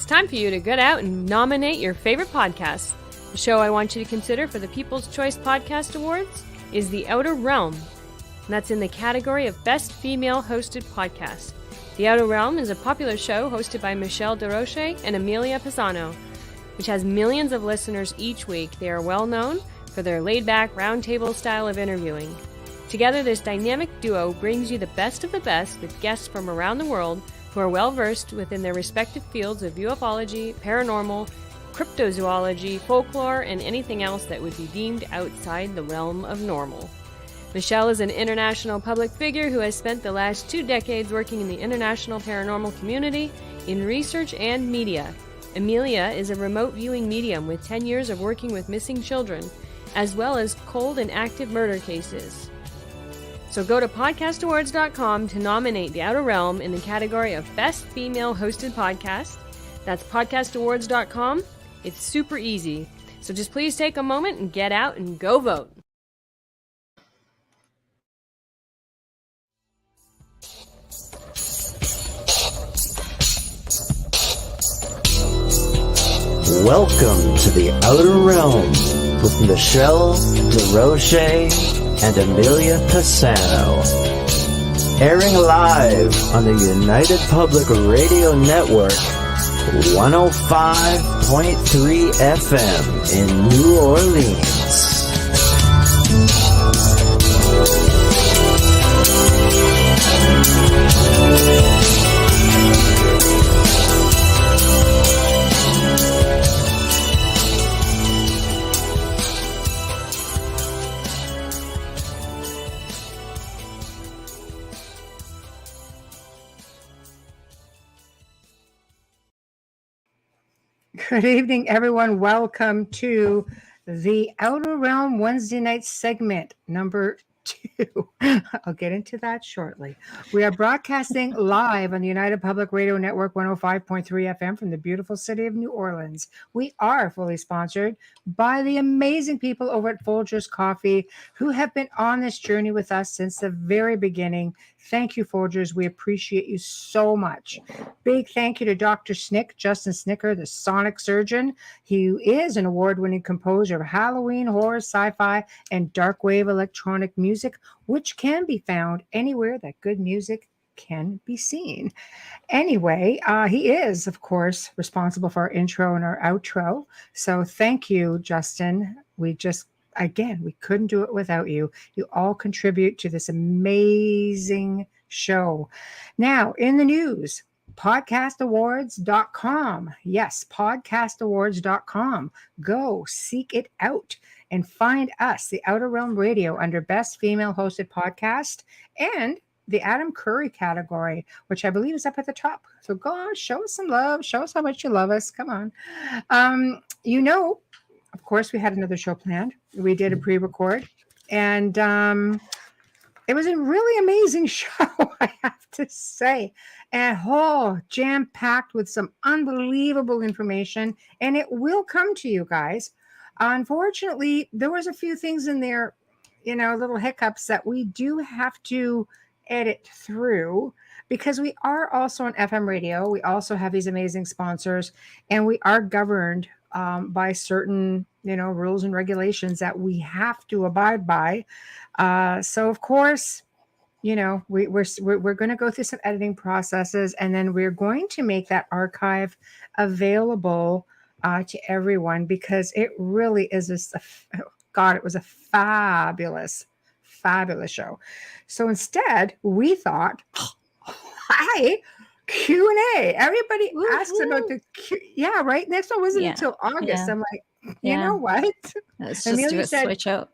It's time for you to get out and nominate your favorite podcast. The show I want you to consider for the People's Choice Podcast Awards is The Outer Realm. And that's in the category of Best Female Hosted Podcast. The Outer Realm is a popular show hosted by Michelle Desrochers and Amelia Pisano, which has millions of listeners each week. They are well known for their laid-back, roundtable style of interviewing. Together, this dynamic duo brings you the best of the best with guests from around the world who are well-versed within their respective fields of ufology, paranormal, cryptozoology, folklore, and anything else that would be deemed outside the realm of normal. Michelle is an international public figure who has spent the last 2 decades working in the international paranormal community, in research and media. Amelia is a remote viewing medium with 10 years of working with missing children, as well as cold and active murder cases. So go to podcastawards.com to nominate The Outer Realm in the category of Best Female Hosted Podcast. That's podcastawards.com. It's super easy. So just please take a moment and get out and go vote. Welcome to The Outer Realm with Michelle Desrochers and Amelia Pisano. Airing live on the United Public Radio Network, 105.3 FM in New Orleans. Good evening, everyone. Welcome to the Outer Realm Wednesday night segment number 2. I'll get into that shortly. We are broadcasting live on the United Public Radio Network 105.3 FM from the beautiful city of New Orleans. We are fully sponsored by the amazing people over at Folgers Coffee who have been on this journey with us since the very beginning. Thank you, Folgers. We appreciate you so much. Big thank you to Dr. Snick, Justin Snicker, the sonic surgeon. He is an award-winning composer of Halloween, horror, sci-fi, and dark wave electronic music, which can be found anywhere that good music can be seen. Anyway, he is, of course, responsible for our intro and our outro. So thank you, Justin. Again, we couldn't do it without you. You all contribute to this amazing show. Now, in the news, podcastawards.com. Yes, podcastawards.com. Go seek it out and find us, the Outer Realm Radio, under Best Female Hosted Podcast and the Adam Curry category, which I believe is up at the top. So go on, show us some love. Show us how much you love us. Come on. Of course, we had another show planned. We did a pre-record, and it was a really amazing show, I have to say. And jam-packed with some unbelievable information, and it will come to you guys. Unfortunately, there was a few things in there, little hiccups that we do have to edit through because we are also on FM radio. We also have these amazing sponsors, and we are governed by certain, rules and regulations that we have to abide by. So of course, we're going to go through some editing processes, and then we're going to make that archive available to everyone because it really is it was a fabulous show. So instead, we thought, hi. Q&A. Everybody asked about the yeah, right? Next one wasn't until August. I'm like, you know what? Let's just do a switch out.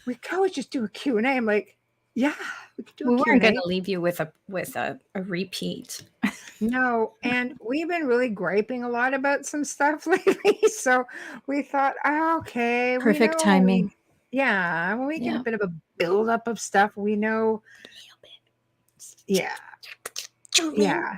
We could always just do a Q&A. I'm like, yeah, we could do a Q&A. We weren't going to leave you with a repeat. No, and we've been really griping a lot about some stuff lately. So we thought, okay. Perfect timing. When we get a bit of a buildup of stuff, we know. Yeah. Jolene. Yeah,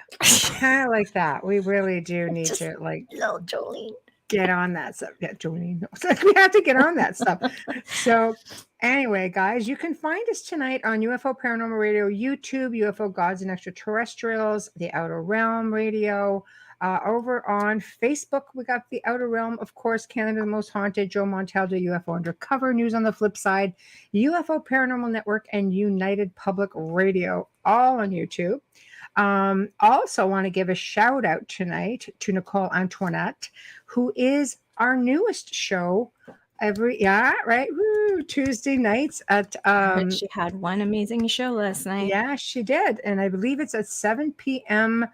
kind of like that. We really do need to little Jolene get on that stuff. Yeah, Jolene. It's like we have to get on that stuff. So anyway, guys, you can find us tonight on UFO Paranormal Radio, YouTube, UFO Gods and Extraterrestrials, the Outer Realm Radio, Over on Facebook, we got The Outer Realm, of course, Canada the Most Haunted, Joe Montaldo, UFO Undercover, News on the Flip Side, UFO Paranormal Network, and United Public Radio, all on YouTube. Also want to give a shout out tonight to Nicole Antoinette, who is our newest show Tuesday nights at she had one amazing show last night. yeah, she did, and I believe it's at 7 p.m.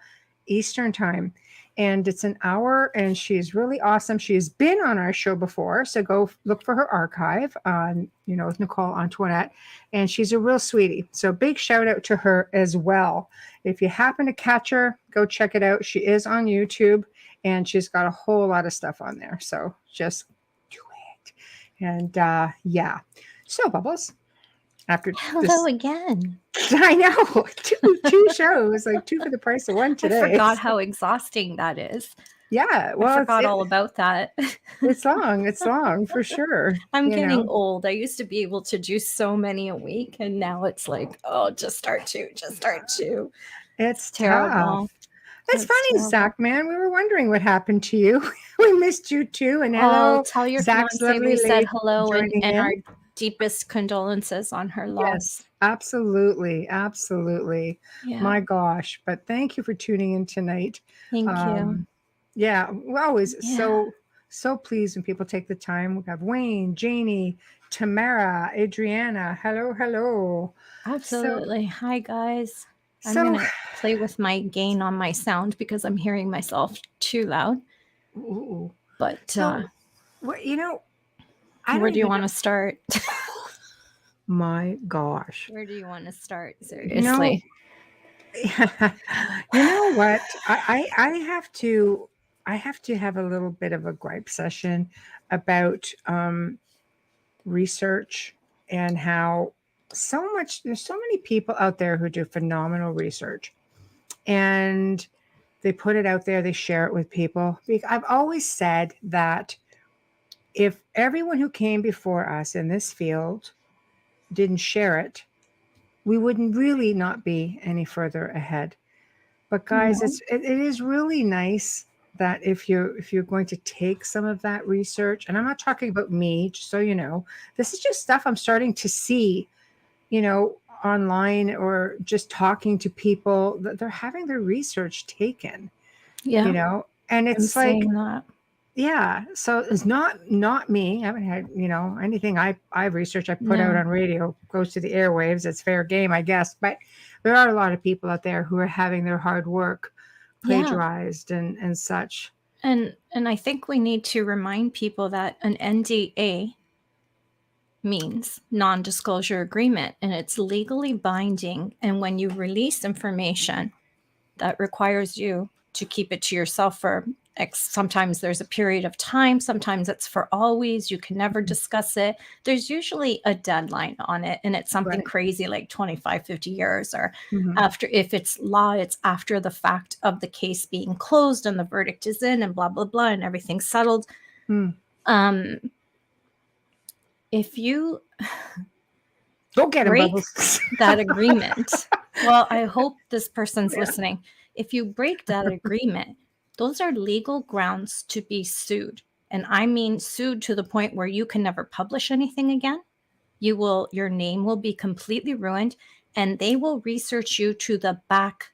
Eastern time, and it's an hour, and she's really awesome. She's been on our show before, so go look for her archive on with Nicole Antoinette, and she's a real sweetie. So big shout out to her as well. If you happen to catch her, go check it out. She is on YouTube, and she's got a whole lot of stuff on there. So just do it. And yeah. So Bubbles, after Hello again. I know. Two shows, like 2 for the price of 1 today. I forgot how exhausting that is. Yeah. Well, I forgot all about that. It's long for sure. I'm getting old. I used to be able to do so many a week, and now it's like, oh, just start 2. It's terrible. Tough. It's funny, terrible. Zach, man. We were wondering what happened to you. We missed you too. And hello, tell your Zach's fiance we said hello and in. Our deepest condolences on her loss. Yes, absolutely. Yeah. My gosh. But thank you for tuning in tonight. Thank you. Yeah, we're always so pleased when people take the time. We have Wayne, Janie, Tamara, Adriana. Hello. Absolutely. Hi, guys. I'm going to play with my gain on my sound because I'm hearing myself too loud. Ooh. But, where do you want to start? My gosh. Where do you want to start? Seriously. You know what? I have to have a little bit of a gripe session about research and how there's so many people out there who do phenomenal research, and they put it out there, they share it with people. I've always said that if everyone who came before us in this field didn't share it, we wouldn't really not be any further ahead. But guys, it is really nice that if you're going to take some of that research, and I'm not talking about me, just so you know, this is just stuff I'm starting to see, online, or just talking to people that they're having their research taken. Yeah. And it's like, yeah. So it's not me. I haven't had, anything I've researched, I put out on radio goes to the airwaves. It's fair game, I guess. But there are a lot of people out there who are having their hard work plagiarized and such. And I think we need to remind people that an NDA means non-disclosure agreement, and it's legally binding. And when you release information that requires you to keep it to yourself for sometimes there's a period of time, sometimes it's for always, you can never discuss it. There's usually a deadline on it, and it's something crazy like 25, 50 years, or after, if it's law, it's after the fact of the case being closed and the verdict is in and blah, blah, blah, and everything's settled. If you don't get break that agreement, well, I hope this person's listening. If you break that agreement, those are legal grounds to be sued. And I mean sued to the point where you can never publish anything again. Your name will be completely ruined, and they will research you to the back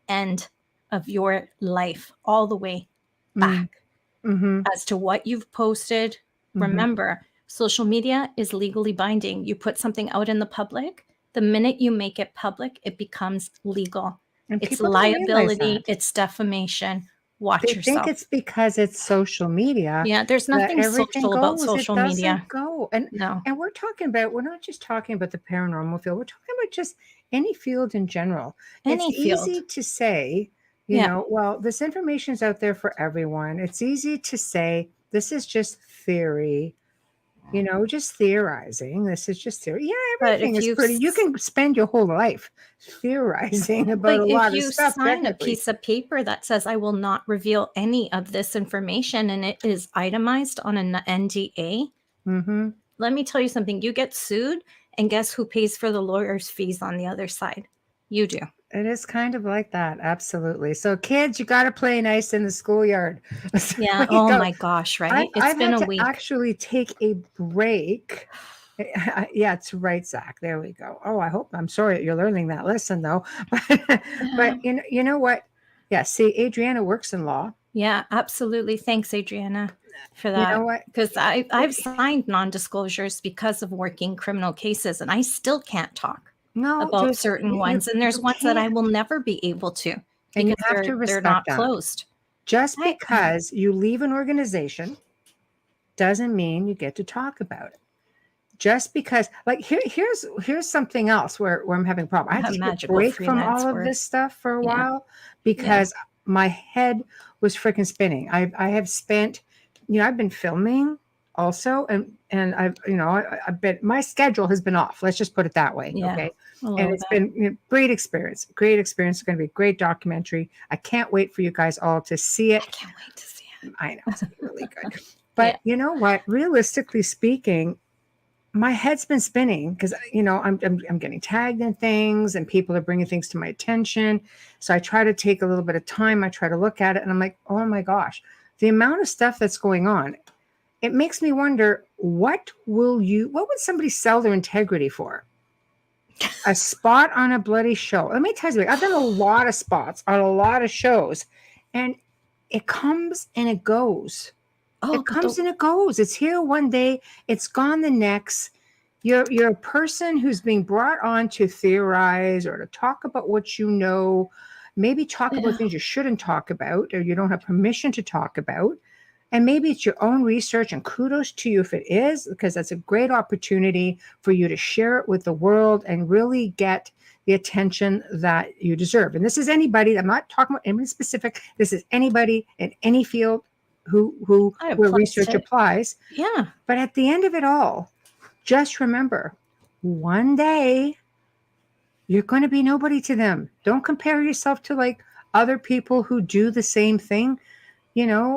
end of your life, all the way back as to what you've posted. Remember, social media is legally binding. You put something out in the public, the minute you make it public, it becomes legal. And it's liability, it's defamation. Watch yourself. Think it's because it's social media. Yeah, there's nothing social about social media. And we're not just talking about the paranormal field. We're talking about just any field in general. It's easy to say, well, this information is out there for everyone. It's easy to say, this is just theory. Just theorizing. This is just theory. Yeah, everything is pretty. You can spend your whole life theorizing about a lot of stuff. If you sign a piece of paper that says, I will not reveal any of this information, and it is itemized on an NDA, let me tell you something. You get sued, and guess who pays for the lawyer's fees on the other side? You do. It is kind of like that. Absolutely. So kids, you got to play nice in the schoolyard. So Yeah. we Oh go. my gosh, right? It's I've been had a to week. actually take a break. Yeah, it's right, Zach. There we go. Oh, I'm sorry that you're learning that lesson though. But you know what? Yeah, see, Adriana works in law. Yeah, absolutely. Thanks, Adriana, for You know that. what? Because I've signed non-disclosures because of working criminal cases, and I still can't talk No, about there's certain ones. And there's you ones that I can't, will never be able to and you because have to they're respect not that. closed. Just I because you leave an organization doesn't mean you get to talk about it. Just because, like, here's something else where I'm having a problem. I had to have take a magical break from freelance all of work. this stuff for a Yeah. while because my head was freaking spinning. I have spent, I've been filming also, and I've been, my schedule has been off. Let's just put it that way, Yeah, okay? a And little it's bit. been great experience. Great experience. It's going to be a great documentary. I can't wait for you guys all to see I it. can't wait to see it. I know it's gonna be really good. Yeah. But you know what? Realistically speaking, my head's been spinning because I'm getting tagged in things and people are bringing things to my attention. So I try to take a little bit of time. I try to look at it and I'm like, oh my gosh, the amount of stuff that's going on. It makes me wonder, what would somebody sell their integrity for? A spot on a bloody show. Let me tell you, I've done a lot of spots on a lot of shows, and it comes and it goes. Oh, It comes and it goes. It's here one day, it's gone the next. You're a person who's being brought on to theorize or to talk about what you know, maybe talk about things you shouldn't talk about or you don't have permission to talk about. And maybe it's your own research, and kudos to you if it is, because that's a great opportunity for you to share it with the world and really get the attention that you deserve. And this is anybody, I'm not talking about anybody specific. This is anybody in any field where research applies. Yeah. But at the end of it all, just remember, one day you're going to be nobody to them. Don't compare yourself to like other people who do the same thing,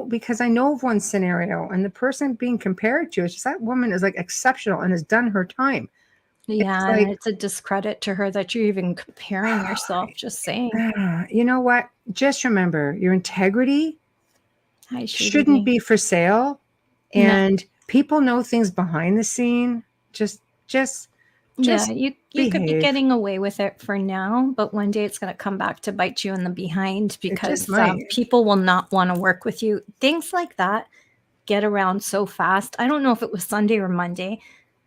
because I know of one scenario and the person being compared to, it's just that woman is like exceptional and has done her time. Yeah, It's and like, it's a discredit to her that you're even comparing yourself. Just saying. you know what? Just remember, your integrity Hi, shouldn't be for sale, and people know things behind the scene. Just yeah, you could be behave. getting away with it for now, but one day it's going to come back to bite you in the behind because people will not want to work with you. Things like that get around so fast. I don't know if it was Sunday or Monday.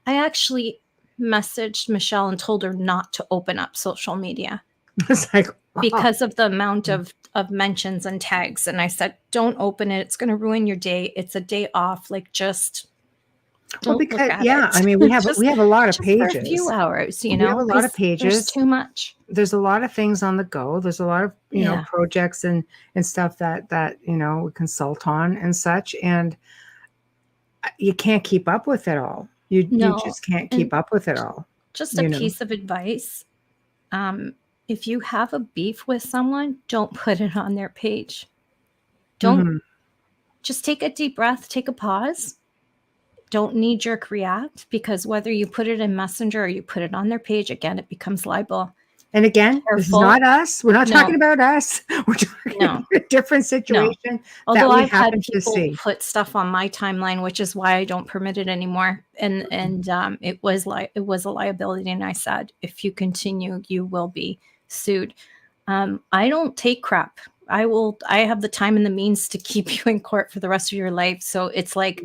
I actually messaged Michelle and told her not to open up social media. It's like, wow. Because of the amount of mentions and tags. And I said, don't open it. It's going to ruin your day. It's a day off. Like, just don't look at it. I mean, we have a lot of pages. For a few hours, We have a lot of pages. There's too much. There's a lot of things on the go. There's a lot of projects and stuff that we consult on and such, and you can't keep up with it all. You just can't keep up with it all. Just a piece of advice: if you have a beef with someone, don't put it on their page. Don't just take a deep breath, take a pause. Don't knee-jerk react, because whether you put it in Messenger or you put it on their page, again, it becomes libel. And again, this is not us. We're not talking about us. We're talking about a different situation. Although I've had people put stuff on my timeline, which is why I don't permit it anymore. And it was a liability. And I said, if you continue, you will be sued. I don't take crap. I have the time and the means to keep you in court for the rest of your life. So it's like,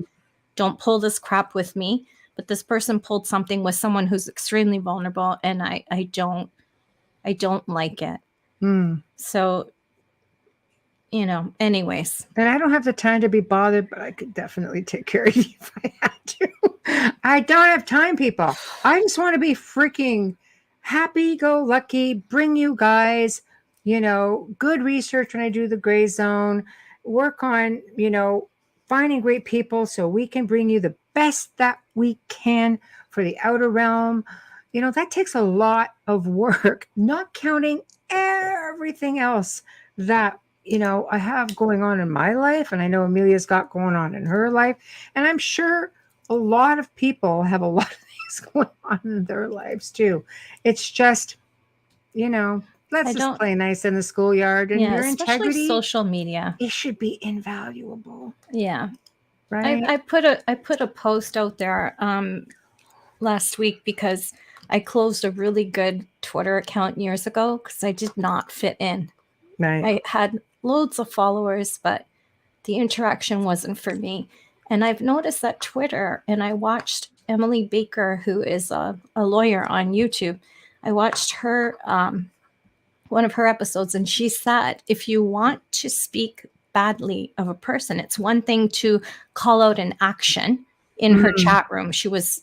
don't pull this crap with me. But this person pulled something with someone who's extremely vulnerable, and I don't like it. So, anyways. And I don't have the time to be bothered, but I could definitely take care of you if I had to. I don't have time, people. I just want to be freaking happy-go-lucky, bring you guys, good research when I do the gray zone, work on, finding great people so we can bring you the best that we can for the outer realm. That takes a lot of work, not counting everything else that, I have going on in my life. And I know Amelia's got going on in her life. And I'm sure a lot of people have a lot of things going on in their lives too. It's just, let's I just don't, play nice in the schoolyard, and yeah, your especially integrity, social media. it should be invaluable, Yeah. right? I put a post out there last week because I closed a really good Twitter account years ago because I did not fit in. Right. I had loads of followers, but the interaction wasn't for me. And I've noticed that Twitter, and I watched Emily Baker, who is a lawyer on YouTube. I watched her, one of her episodes, and she said, if you want to speak badly of a person, it's one thing to call out an action in her Mm, chat room. She was,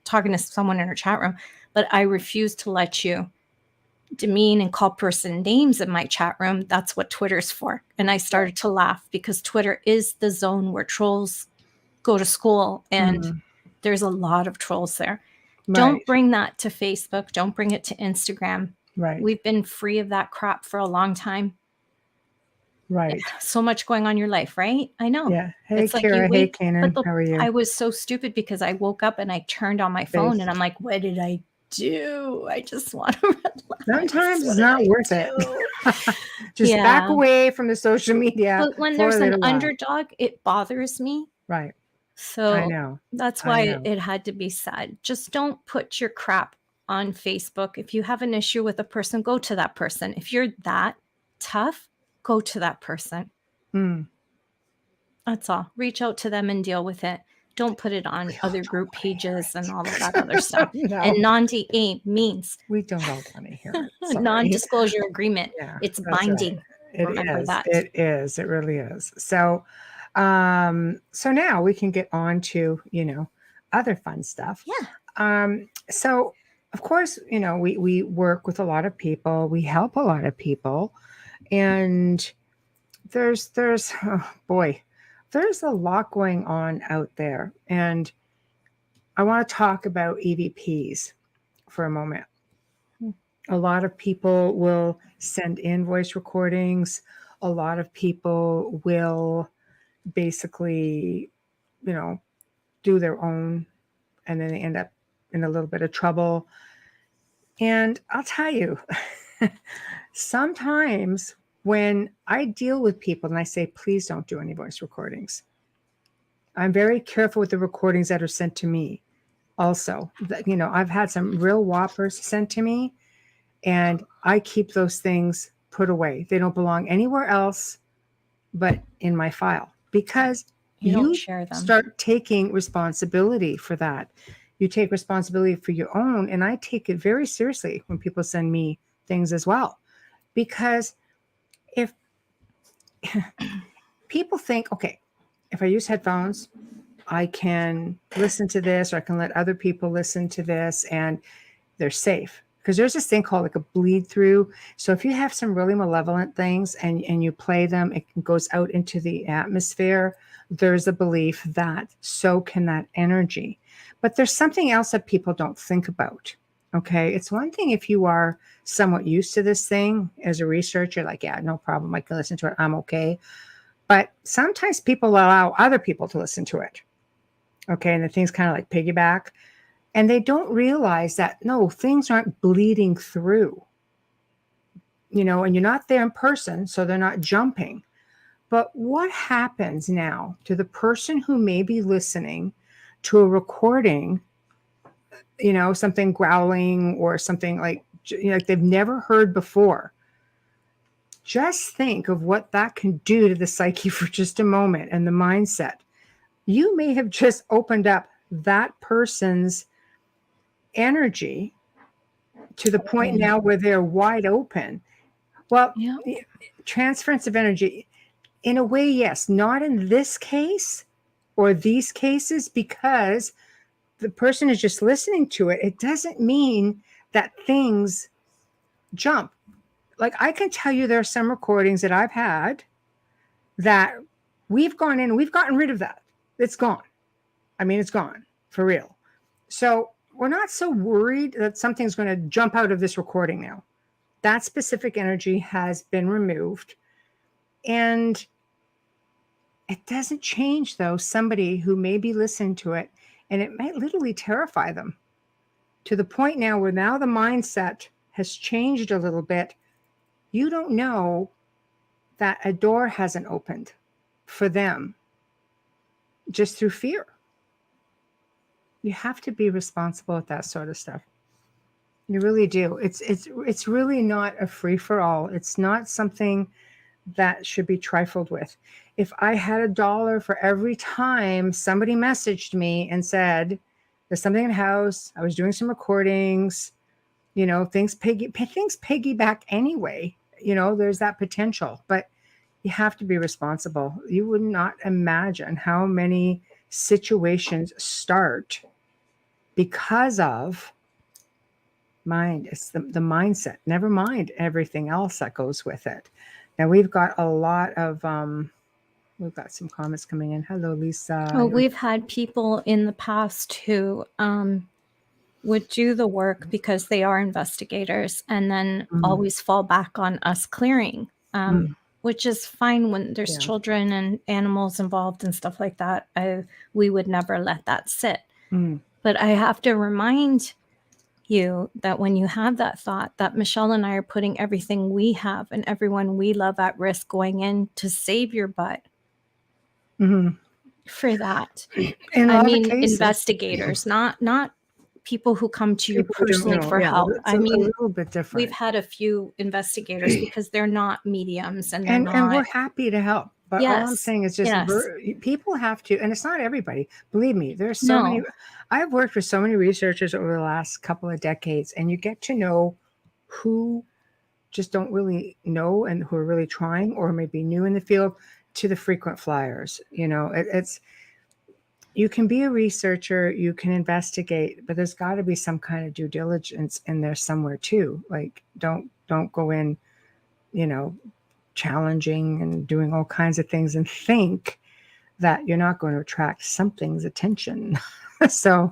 talking to someone in her chat room, but I refuse to let you demean and call person names in my chat room. That's what Twitter's for. And I started to laugh because Twitter is the zone where trolls go to school, and mm, there's a lot of trolls there. Don't right. bring that to Facebook. Don't bring it to Instagram. Right. We've been free of that crap for a long time. Right. So much going on in your life, right? I know. Yeah. Hey, It's like you Kira. Hey, wake, but Kanan. How are you? I was so stupid because I woke up and I turned on my phone and Face. I'm like, what did I do? I just want to relax. Sometimes What it's did not I worth do? it. Just back Yeah. away from the social media But when for there's a an little while. underdog, it bothers me. Right. I So know. that's I why know. it had to be said. Just don't put your crap on Facebook. If you have an issue with a person, go to that person. If you're that tough, go to that person. Mm. That's all. Reach out to them and deal with it. Don't put it on other group pages and all of that other stuff. No, And non-DA means we don't all want to hear it. Sorry. non-disclosure agreement. Yeah, It's that's right. binding. It Remember is. that. It is. It really is. So, so now we can get on to, other fun stuff. Yeah. So of course, we work with a lot of people. We help a lot of people, and there's oh boy, there's a lot going on out there, and I want to talk about EVPs for a moment. A lot of people will send in voice recordings. A lot of people will basically, do their own, and then they end up in a little bit of trouble. And I'll tell you, sometimes when I deal with people and I say, please don't do any voice recordings, I'm very careful with the recordings that are sent to me. Also, I've had some real whoppers sent to me, and I keep those things put away. They don't belong anywhere else but in my file, because You don't you share them. start taking responsibility for that. You take responsibility for your own, and I take it very seriously when people send me things as well, because if people think, okay, if I use headphones, I can listen to this, or I can let other people listen to this, and they're safe. Because there's this thing called like a bleed through. So if you have some really malevolent things and you play them, it goes out into the atmosphere. There's a belief that so can that energy. But there's something else that people don't think about. Okay. It's one thing if you are somewhat used to this thing as a researcher, like, yeah, no problem. I can listen to it. I'm okay. But sometimes people allow other people to listen to it. Okay. And the things kind of like piggyback. And they don't realize that, no, things aren't bleeding through, and you're not there in person, so they're not jumping. But what happens now to the person who may be listening to a recording, something growling or something like they've never heard before? Just think of what that can do to the psyche for just a moment and the mindset. You may have just opened up that person's energy to the point now where they're wide open. Well, Yeah. transference of energy, in a way, yes, not in this case or these cases, because the person is just listening to it. It doesn't mean that things jump. Like, I can tell you there are some recordings that I've had that we've gone in and we've gotten rid of that. It's gone. I mean, it's gone for real. So we're not so worried that something's going to jump out of this recording now. That specific energy has been removed. And it doesn't change, though, somebody who may be listening to it, and it might literally terrify them to the point now where now the mindset has changed a little bit, you don't know that a door hasn't opened for them just through fear. You have to be responsible with that sort of stuff. You really do. It's really not a free for all. It's not something that should be trifled with. If I had $1 for every time somebody messaged me and said there's something in the house, I was doing some recordings, things piggyback anyway. There's that potential, but you have to be responsible. You would not imagine how many situations start because of mind. It's the mindset. Never mind everything else that goes with it. Now we've got a lot of we've got some comments coming in. Hello, Lisa. Oh, we've had people in the past who would do the work because they are investigators and then always fall back on us clearing, which is fine when there's children and animals involved and stuff like that. We would never let that sit. But I have to remind you that when you have that thought, that Michelle and I are putting everything we have and everyone we love at risk going in to save your butt for that. I mean, investigators, not people who come to you personally for help. I mean, a little bit different. We've had a few investigators because they're not mediums and we're happy to help. But all I'm saying is just people have to, and it's not everybody. Believe me, there's so many. I've worked with so many researchers over the last couple of decades, and you get to know who just don't really know and who are really trying or maybe new in the field to the frequent flyers. It's you can be a researcher, you can investigate, but there's got to be some kind of due diligence in there somewhere too. Like don't go in, challenging and doing all kinds of things and think that you're not going to attract something's attention. So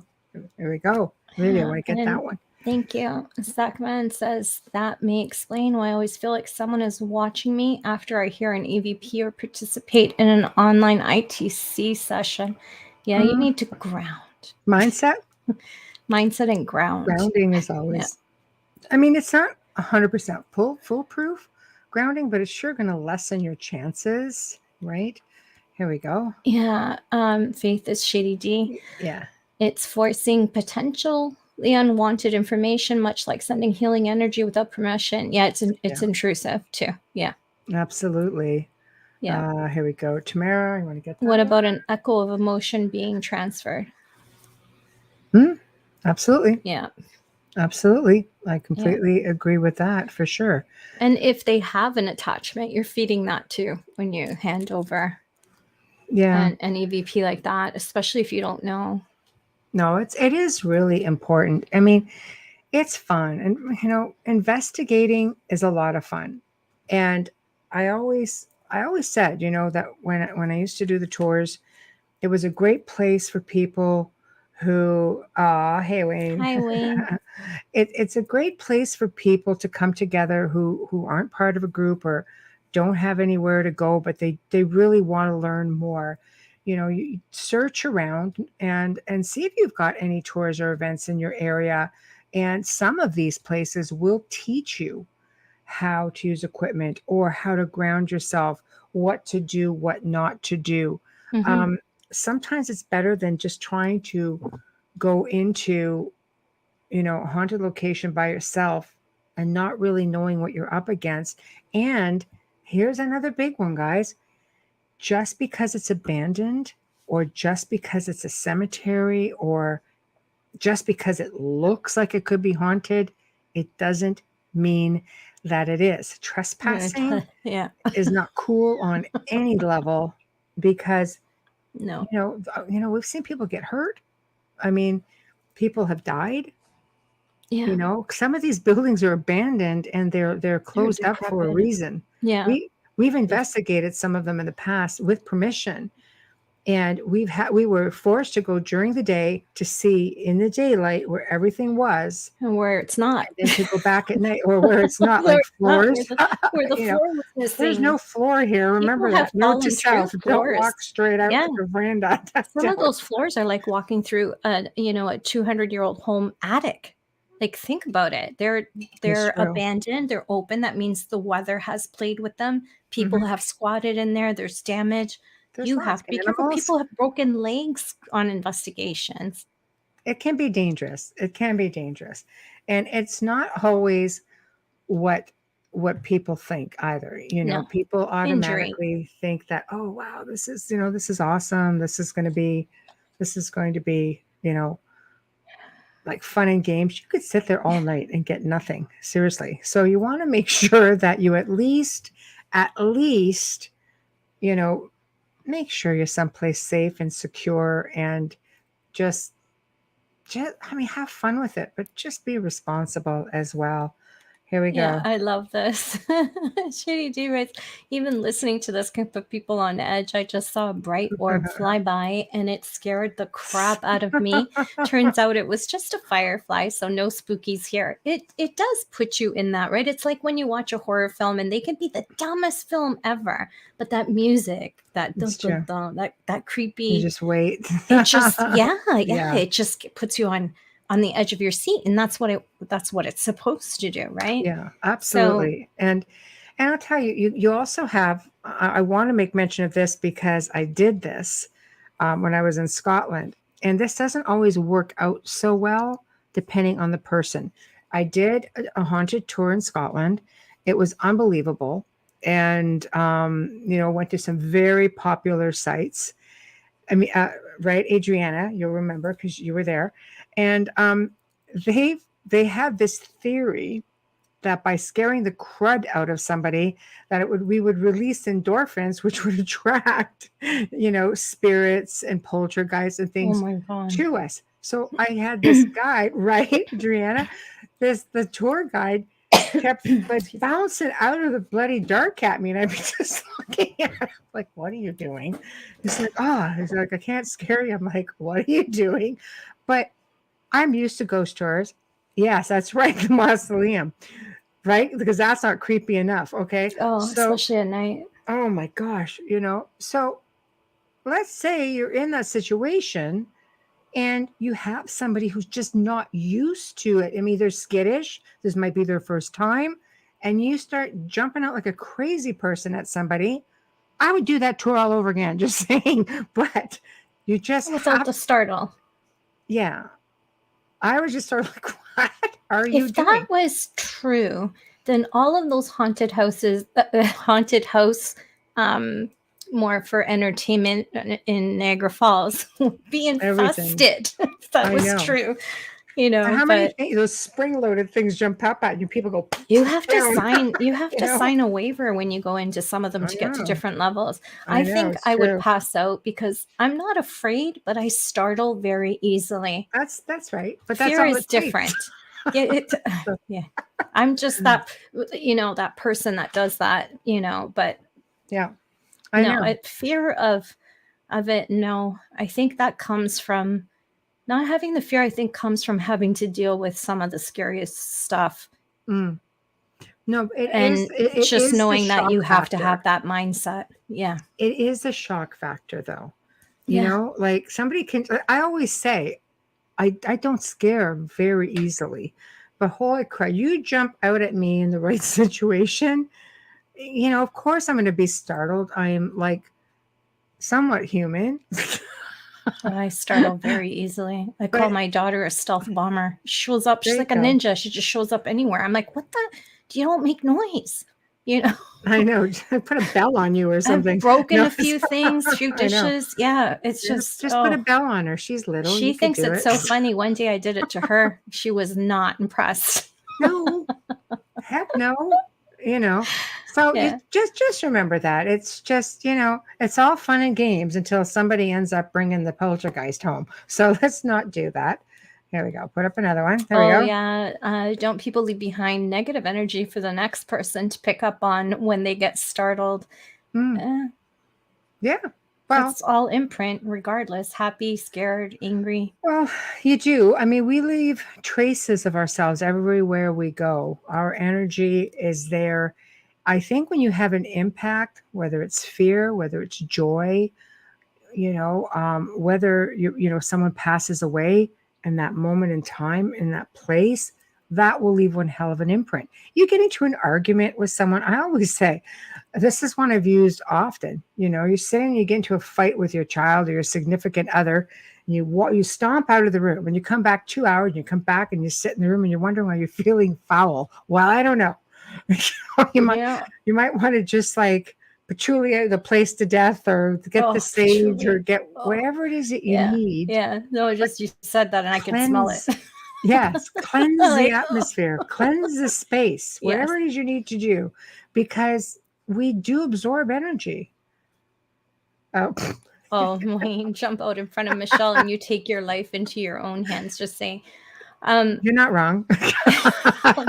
there we go. Really, I want to get that one. Thank you. Zachman says that may explain why I always feel like someone is watching me after I hear an EVP or participate in an online ITC session. Yeah, you need to ground. Mindset and ground. Grounding is always. Yeah. I mean, it's not 100% foolproof grounding, but it's sure going to lessen your chances, right? Here we go. Yeah. Faith is Shady D. Yeah. It's forcing potentially unwanted information, much like sending healing energy without permission. Yeah, it's intrusive too. Yeah. Absolutely. Yeah. Here we go. Tamara, you want to get that? What about an echo of emotion being transferred? Absolutely. Yeah. Absolutely. I completely agree with that for sure. And if they have an attachment, you're feeding that too when you hand over an EVP like that, especially if you don't know. No, it is really important. I mean, it's fun. And, investigating is a lot of fun. And I always said, that when I used to do the tours, it was a great place for people who, hey, Wayne. Hi, Wayne. It's a great place for people to come together who aren't part of a group or don't have anywhere to go, but they really want to learn more. You search around and see if you've got any tours or events in your area. And some of these places will teach you how to use equipment or how to ground yourself, what to do, what not to do. Sometimes it's better than just trying to go into, a haunted location by yourself and not really knowing what you're up against. And here's another big one, guys. Just because it's abandoned or just because it's a cemetery or just because it looks like it could be haunted, it doesn't mean that it is. Trespassing is not cool on any level because we've seen people get hurt. I mean, people have died. Yeah. Some of these buildings are abandoned and they're closed up for a reason. Yeah. We've investigated some of them in the past with permission. And we were forced to go during the day to see in the daylight where everything was. And where it's not. And then to go back at night or where it's not, like floors. Where the floor was missing. There's no floor here. Remember that. Note to self. Don't walk straight out to the veranda. Some of those floors are like walking through a 200-year-old home attic. Like, think about it. They're It's true. abandoned, they're open. That means the weather has played with them. People Mhm. have squatted in there, there's damage. There's You lots have to of be careful. animals. People have broken legs on investigations. It can be dangerous. It can be dangerous. And it's not always what people think either. No, People injury. automatically think that, oh wow, this is awesome. This is going to be, like fun and games. You could sit there all night and get nothing. Seriously. So you want to make sure that you at least, you know, make sure you're someplace safe and secure and just I mean, have fun with it, but just be responsible as well. Here we Yeah, go. I love this. Shitty D writes, even listening to this can put people on edge. I just saw a bright orb fly by and it scared the crap out of me. Turns out it was just a firefly, so no spookies here. It does put you in that, right? It's like when you watch a horror film and they can be the dumbest film ever, but that music, that dun, It's dun, true. dun, that You creepy, just wait. it just yeah, Yeah. it just puts you on the edge of your seat, and that's what it's supposed to do, right? Yeah, So absolutely. And I'll tell you, you also have. I want to make mention of this because I did this when I was in Scotland, and this doesn't always work out so well depending on the person. I did a haunted tour in Scotland. It was unbelievable, and went to some very popular sites. I mean, right, Adriana, you'll remember because you were there, and they have this theory that by scaring the crud out of somebody, that we would release endorphins, which would attract, spirits and poltergeists and oh things my god. to us. So I had this guy, right, Adriana? The tour guide kept like bouncing out of the bloody dark at me, and I'd be just looking at him like, "What are you doing?" He's like, "Oh," he's like, "I can't scare you." I'm like, "What are you doing?" But I'm used to ghost tours. Yes, that's right, the mausoleum, right? Because that's not creepy enough. Okay, Oh, so especially at night. oh my gosh, so let's say you're in that situation and you have somebody who's just not used to it. I mean, they're skittish. This might be their first time. And you start jumping out like a crazy person at somebody. I would do that tour all over again, just saying. But you just Without have, the startle. yeah. I was just sort of like, what are you If that doing? was true, then all of those haunted houses, haunted house, um, more for entertainment in Niagara Falls would be Everything. infested. If that I was know. true, How many but things, those spring-loaded things jump up at you? People go you have to down. sign You know, a waiver when you go into some of them I to get to know. different levels. I I know. think It's I would true. pass out because I'm not afraid, but I startle very easily. That's right. But that's Fear all is it takes. different. Yeah, yeah. I'm just that person that does that, but Yeah, I no, know. fear of it, no. I think that comes from not having the fear, I think comes from having to deal with some of the scariest stuff Mm. No, and it just is the knowing that shock you have to factor. have that mindset. Yeah. It is a shock factor, though. Yeah. Like somebody can. I always say, I don't scare very easily, but holy crap, you jump out at me in the right situation. Of course I'm going to be startled. I'm like somewhat human. I startle very easily. I call But my daughter a stealth bomber. She shows up. there She's you like a go. ninja. She just shows up anywhere. I'm like, what the? You don't make noise. You know, I know. Put a bell on you or I've something. broken No, a few things, few I know. dishes. Yeah, it's just, Just put a oh, bell on her. She's little. she You could thinks do it's it. so funny. One day I did it to her. She was not impressed. No, heck no. So you Yeah. just remember that it's just it's all fun and games until somebody ends up bringing the poltergeist home. So let's not do that. Here we go. Put up another one. There we Oh, go. yeah. Don't people leave behind negative energy for the next person to pick up on when they get startled? Mm, Eh, yeah. Well, it's all imprint, regardless. Happy, scared, angry. Well, you do. I mean, we leave traces of ourselves everywhere we go. Our energy is there. I think when you have an impact, whether it's fear, whether it's joy, whether someone passes away in that moment in time, in that place, that will leave one hell of an imprint. You get into an argument with someone, I always say, this is one I've used often. You're sitting, you get into a fight with your child or your significant other, and you stomp out of the room, and you come back 2 hours, and you come back and you sit in the room and you're wondering why you're feeling foul. Well, I don't know. you might Yeah. you might want to just like patchouli the place to death, or get the sage, patchouli. or get whatever it is that you need. Yeah. No, just you said that and I could smell it. Yes, cleanse Like, the atmosphere, cleanse the space, whatever it is you need to do, because we do absorb energy. Oh, Wayne, jump out in front of Michelle and you take your life into your own hands. Just saying. You're not wrong. I will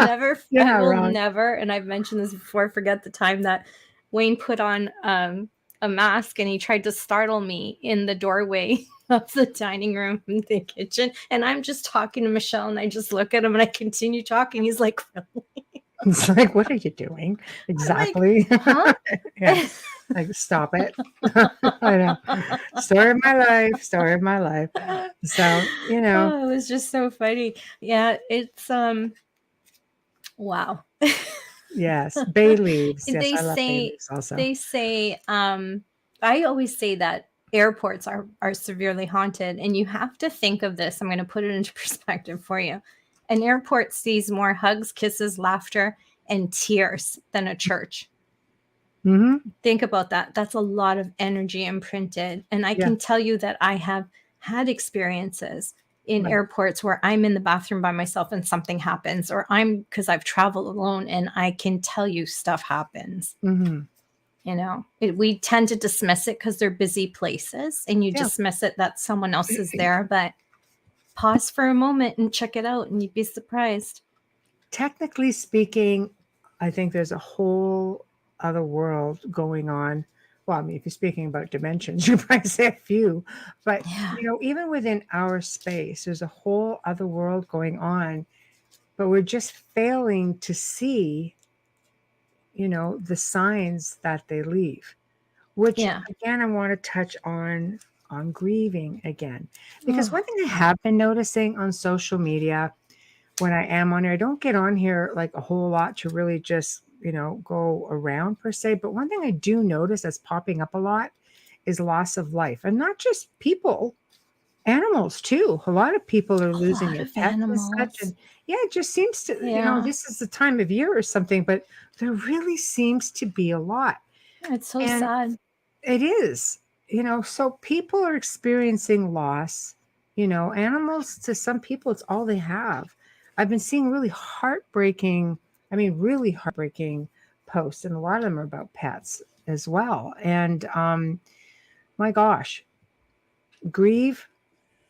wrong. never, and I've mentioned this before, forget the time that Wayne put on a mask and he tried to startle me in the doorway of the dining room and the kitchen. And I'm just talking to Michelle and I just look at him and I continue talking. He's like, really? It's like, what are you doing? Exactly. Like, huh? Yeah. Like, stop it. I know. Story of my life. So, Oh, it was just so funny. Yeah, it's wow. Yes, bay leaves. Yes, They I love bay say leaves also. they say I always say that airports are severely haunted, and you have to think of this. I'm going to put it into perspective for you. An airport sees more hugs, kisses, laughter, and tears than a church. Mm-hmm. Think about that. That's a lot of energy imprinted. And I can tell you that I have had experiences in airports where I'm in the bathroom by myself and something happens, or because I've traveled alone, and I can tell you stuff happens. Mm-hmm. We tend to dismiss it because they're busy places, and you dismiss it that someone else is there, but pause for a moment and check it out and you'd be surprised. Technically speaking, I think there's a whole other world going on. Well, I mean, if you're speaking about dimensions, you probably say a few, but even within our space, there's a whole other world going on, but we're just failing to see, the signs that they leave, which again, I want to touch on grieving again, because one thing I have been noticing on social media when I am on here, I don't get on here like a whole lot to really just, go around per se. But one thing I do notice that's popping up a lot is loss of life, and not just people, animals too. A lot of people are losing their pets and such. And it just seems to, this is the time of year or something, but there really seems to be a lot. It's so sad. It is, so people are experiencing loss. Animals, to some people, it's all they have. I've been seeing really heartbreaking posts, and a lot of them are about pets as well. And my gosh, grieve.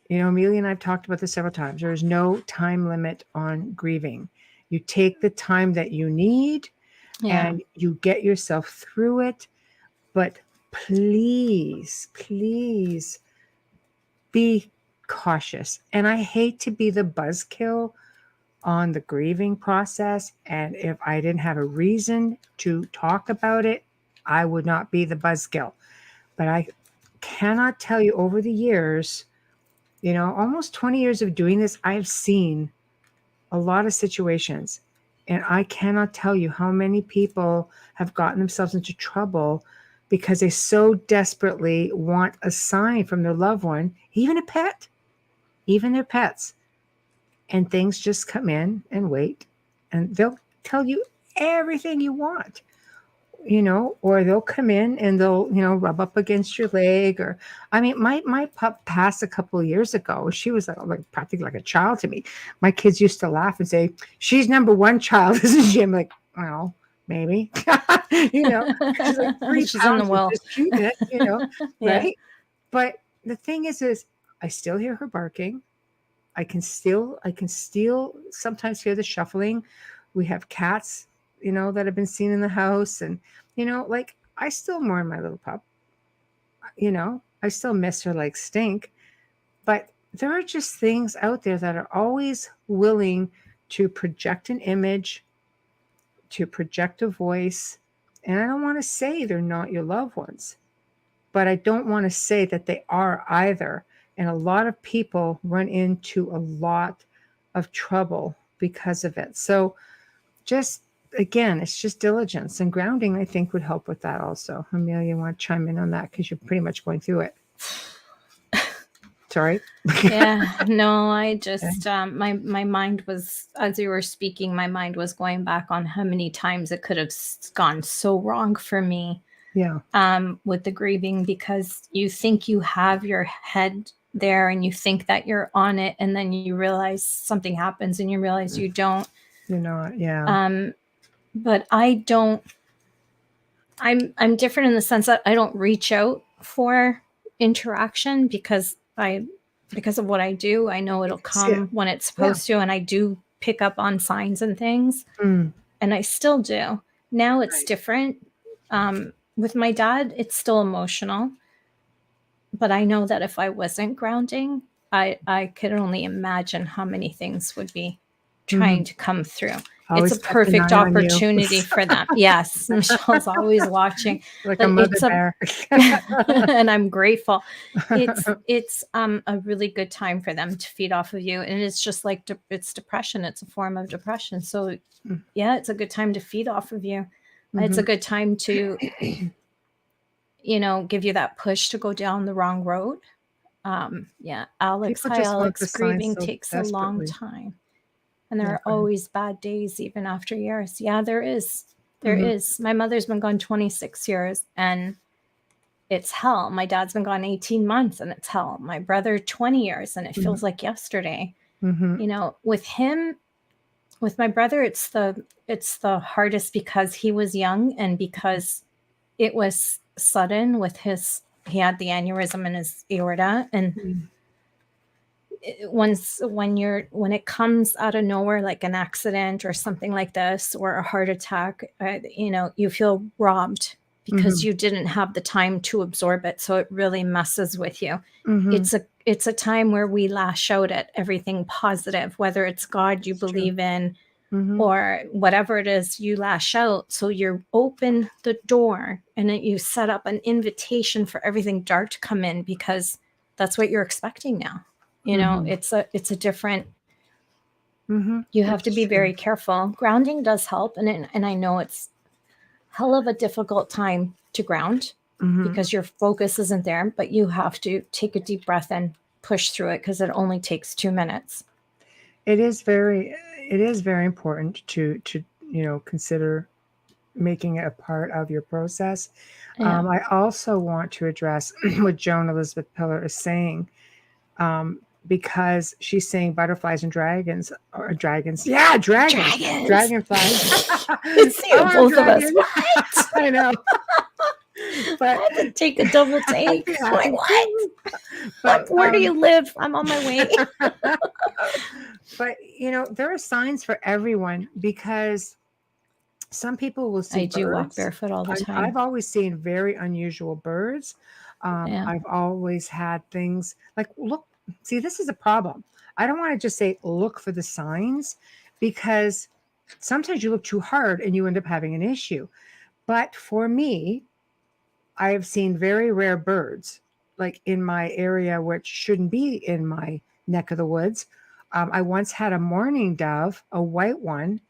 Amelia and I've talked about this several times. There is no time limit on grieving. You take the time that you need and you get yourself through it. But please be cautious. And I hate to be the buzzkill on the grieving process. And if I didn't have a reason to talk about it, I would not be the buzzkill. But I cannot tell you, over the years, almost 20 years of doing this, I've seen a lot of situations. And I cannot tell you how many people have gotten themselves into trouble because they so desperately want a sign from their loved one, even a pet, even their pets. And things just come in and wait, and they'll tell you everything you want, or they'll come in and they'll, rub up against your leg. Or, I mean, my pup passed a couple of years ago. She was like practically like a child to me. My kids used to laugh and say, "She's number one child, isn't she?" I'm like, well, maybe, she's like 3 She's pounds on the well. with this cute, right? But the thing is I still hear her barking. I can still sometimes hear the shuffling. We have cats, that have been seen in the house. And, I still mourn my little pup. I still miss her like stink. But there are just things out there that are always willing to project an image, to project a voice. And I don't want to say they're not your loved ones, but I don't want to say that they are either. And a lot of people run into a lot of trouble because of it. So just, again, it's just diligence, and grounding, I think, would help with that also. Amelia, you want to chime in on that because you're pretty much going through it. Sorry. Yeah, no, I just my mind was, as you were speaking, my mind was going back on how many times it could have gone so wrong for me. Yeah. With the grieving, because you think you have your head there and you think that you're on it, and then you realize something happens and you realize you don't. You're not. Yeah. But I'm different in the sense that I don't reach out for interaction because of what I do. I know it'll come when it's supposed to, and I do pick up on signs and things, and I still do. Now it's different. With my dad, it's still emotional, but I know that if I wasn't grounding, I could only imagine how many things would be trying to come through. Always it's a perfect kept an eye on you. opportunity for them. Yes, Michelle's always watching. Like but a mother bear. and I'm grateful. It's a really good time for them to feed off of you, and it's just like it's depression. It's a form of depression. So yeah, it's a good time to feed off of you. It's a good time to give you that push to go down the wrong road. Yeah, Alex, People hi just want Alex. the signs Grieving so takes a long desperately. time, and there Yeah, are go ahead. always bad days even after years. Yeah, there is. There is. My mother's been gone 26 years and it's hell. My dad's been gone 18 months and it's hell. My brother 20 years and it feels like yesterday. With him, with my brother, it's the hardest because he was young and because it was sudden with he had the aneurysm in his aorta, and when it comes out of nowhere, like an accident or something like this, or a heart attack, you feel robbed because you didn't have the time to absorb it. So it really messes with you. It's a time where we lash out at everything positive, whether it's God you believe in or whatever it is, you lash out. So you open the door and then you set up an invitation for everything dark to come in because that's what you're expecting now. It's a different, you have to be very careful. Grounding does help. And I know it's hell of a difficult time to ground because your focus isn't there, but you have to take a deep breath and push through it because it only takes 2 minutes. It is very important to consider making it a part of your process. Yeah. I also want to address what Joan Elizabeth Pillar is saying, because she's saying butterflies and dragons, or dragons. Yeah, dragons. Dragonflies. It's both of us. What? I know. But I had to take a double take. Like, what? But where do you live? I'm on my way. But there are signs for everyone, because some people will see I do walk barefoot all the time. I've always seen very unusual birds. I've always had things like, look, see, this is a problem. I don't want to just say look for the signs, because sometimes you look too hard and you end up having an issue. But for me, I have seen very rare birds, like in my area, which shouldn't be in my neck of the woods. I once had a mourning dove, a white one.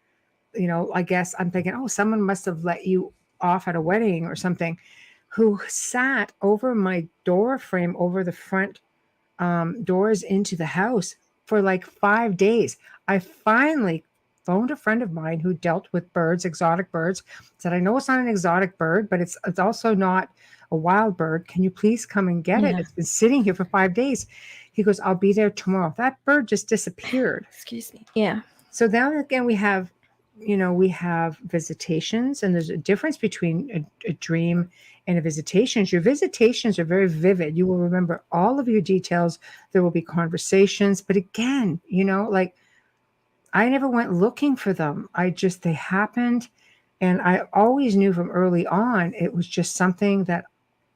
I guess I'm thinking, oh, someone must have let you off at a wedding or something, who sat over my door frame, over the front doors into the house for like 5 days. I finally phoned a friend of mine who dealt with birds, exotic birds, said, I know it's not an exotic bird, but it's also not a wild bird. Can you please come and get it? It's been sitting here for 5 days. He goes, I'll be there tomorrow. That bird just disappeared. Excuse me. Yeah. So now again, we have visitations, and there's a difference between a dream and a visitation. Your visitations are very vivid. You will remember all of your details. There will be conversations, but again, like, I never went looking for them. They happened. And I always knew from early on, it was just something that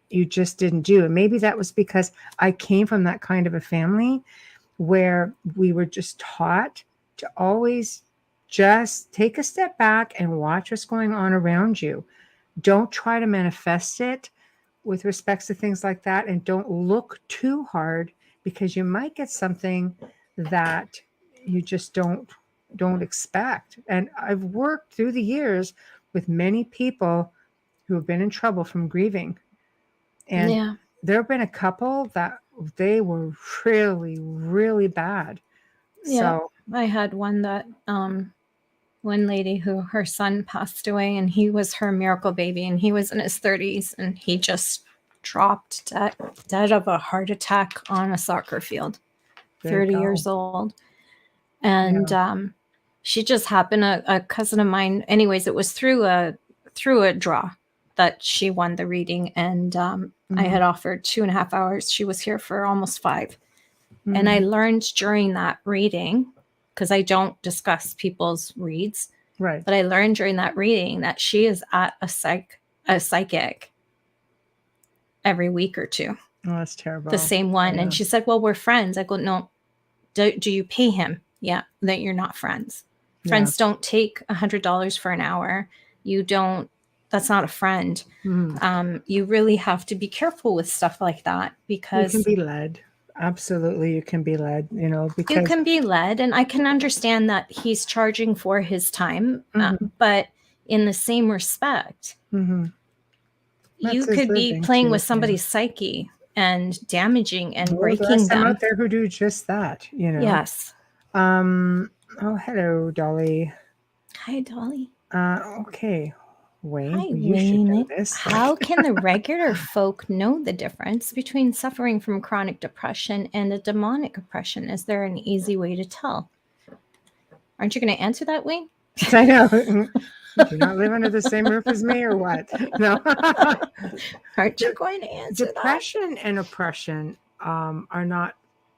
you just didn't do. And maybe that was because I came from that kind of a family where we were just taught to always just take a step back and watch what's going on around you. Don't try to manifest it with respects to things like that. And don't look too hard, because you might get something that you just don't don't expect. And I've worked through the years with many people who have been in trouble from grieving. And Yeah. there have been a couple that they were really, really bad. Yeah. So I had one that one lady who her son passed away, and he was her miracle baby, and he was in his 30s, and he just dropped dead of a heart attack on a soccer field, there you 30 go. years old. And she just happened, a cousin of mine, anyways, it was through a draw that she won the reading. And I had offered 2.5 hours. She was here for almost 5. And I learned during that reading, because I don't discuss people's reads, Right. but I learned during that reading that she is at a psychic every week or 2, Oh, that's terrible. the same one. Yeah. And she said, well, we're friends. I go, no, do you pay him? Yeah, that you're not friends. Friends don't take $100 for an hour. You don't, that's not a friend. You really have to be careful with stuff like that, because you can be led. Absolutely, you can be led, because you can be led. And I can understand that he's charging for his time, but in the same respect, you That's his could be living playing too, with somebody's psyche and damaging and there are breaking some them. out there who do just that, Yes. Oh, hello, Dolly. Hi, Dolly. Okay, Wayne. Hi, You should know Wayne. this. How can the regular folk know the difference between suffering from chronic depression and a demonic oppression? Is there an easy way to tell? Aren't you going to answer that, Wayne? I know. Do you not live under the same roof as me, or what? No. Aren't you going to answer Depression and oppression are not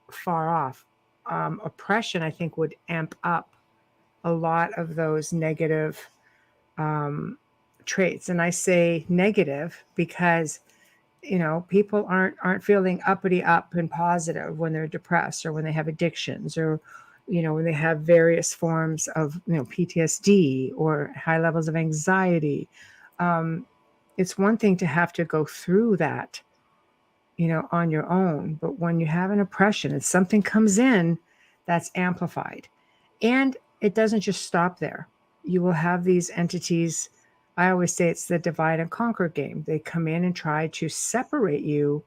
far off. Oppression, I think, would amp up a lot of those negative traits. And I say negative because people aren't feeling uppity up and positive when they're depressed, or when they have addictions, or when they have various forms of PTSD or high levels of anxiety. It's one thing to have to go through that on your own, but when you have an oppression and something comes in, that's amplified. And it doesn't just stop there. You will have these entities. I always say it's the divide and conquer game. They come in and try to separate you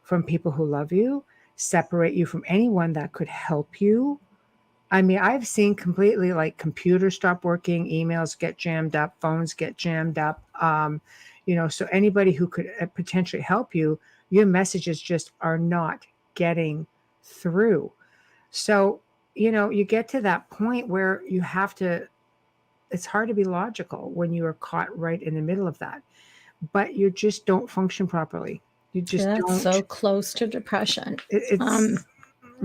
from people who love you, separate you from anyone that could help you. I mean, I've seen completely, like, computers stop working, emails get jammed up, phones get jammed up. So anybody who could potentially help you, your messages just are not getting through. So, you get to that point where you have to, it's hard to be logical when you are caught right in the middle of that, but you just don't function properly. You just that? don't. That's so close to depression. It's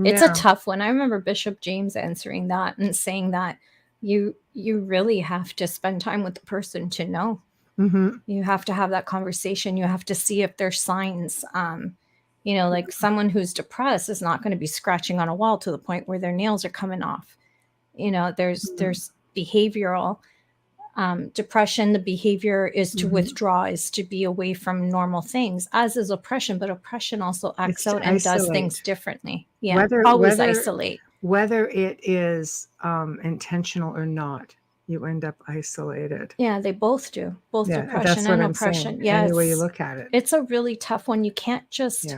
It's a tough one. I remember Bishop James answering that and saying that you really have to spend time with the person to know. You have to have that conversation. You have to see if there's signs. Like someone who's depressed is not going to be scratching on a wall to the point where their nails are coming off. There's behavioral depression. The behavior is to withdraw, is to be away from normal things, as is oppression. But oppression also acts out and does things differently. Yeah, always isolate. Whether it is intentional or not, you end up isolated. Yeah, they both do. Both depression and oppression. Yeah, any way you look at it. It's a really tough one. You can't just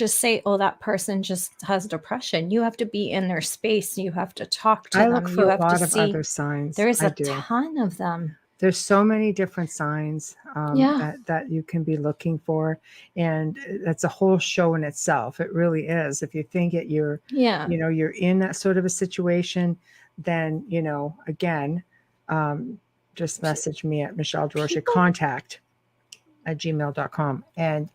say, oh, that person just has depression. You have to be in their space. You have to talk to them. I look for a lot of other signs. There's a ton of them. There's so many different signs that you can be looking for, and that's a whole show in itself. It really is. If you think it, you're in that sort of a situation, then again, just message me at Michelle Desrochers contact@gmail.com and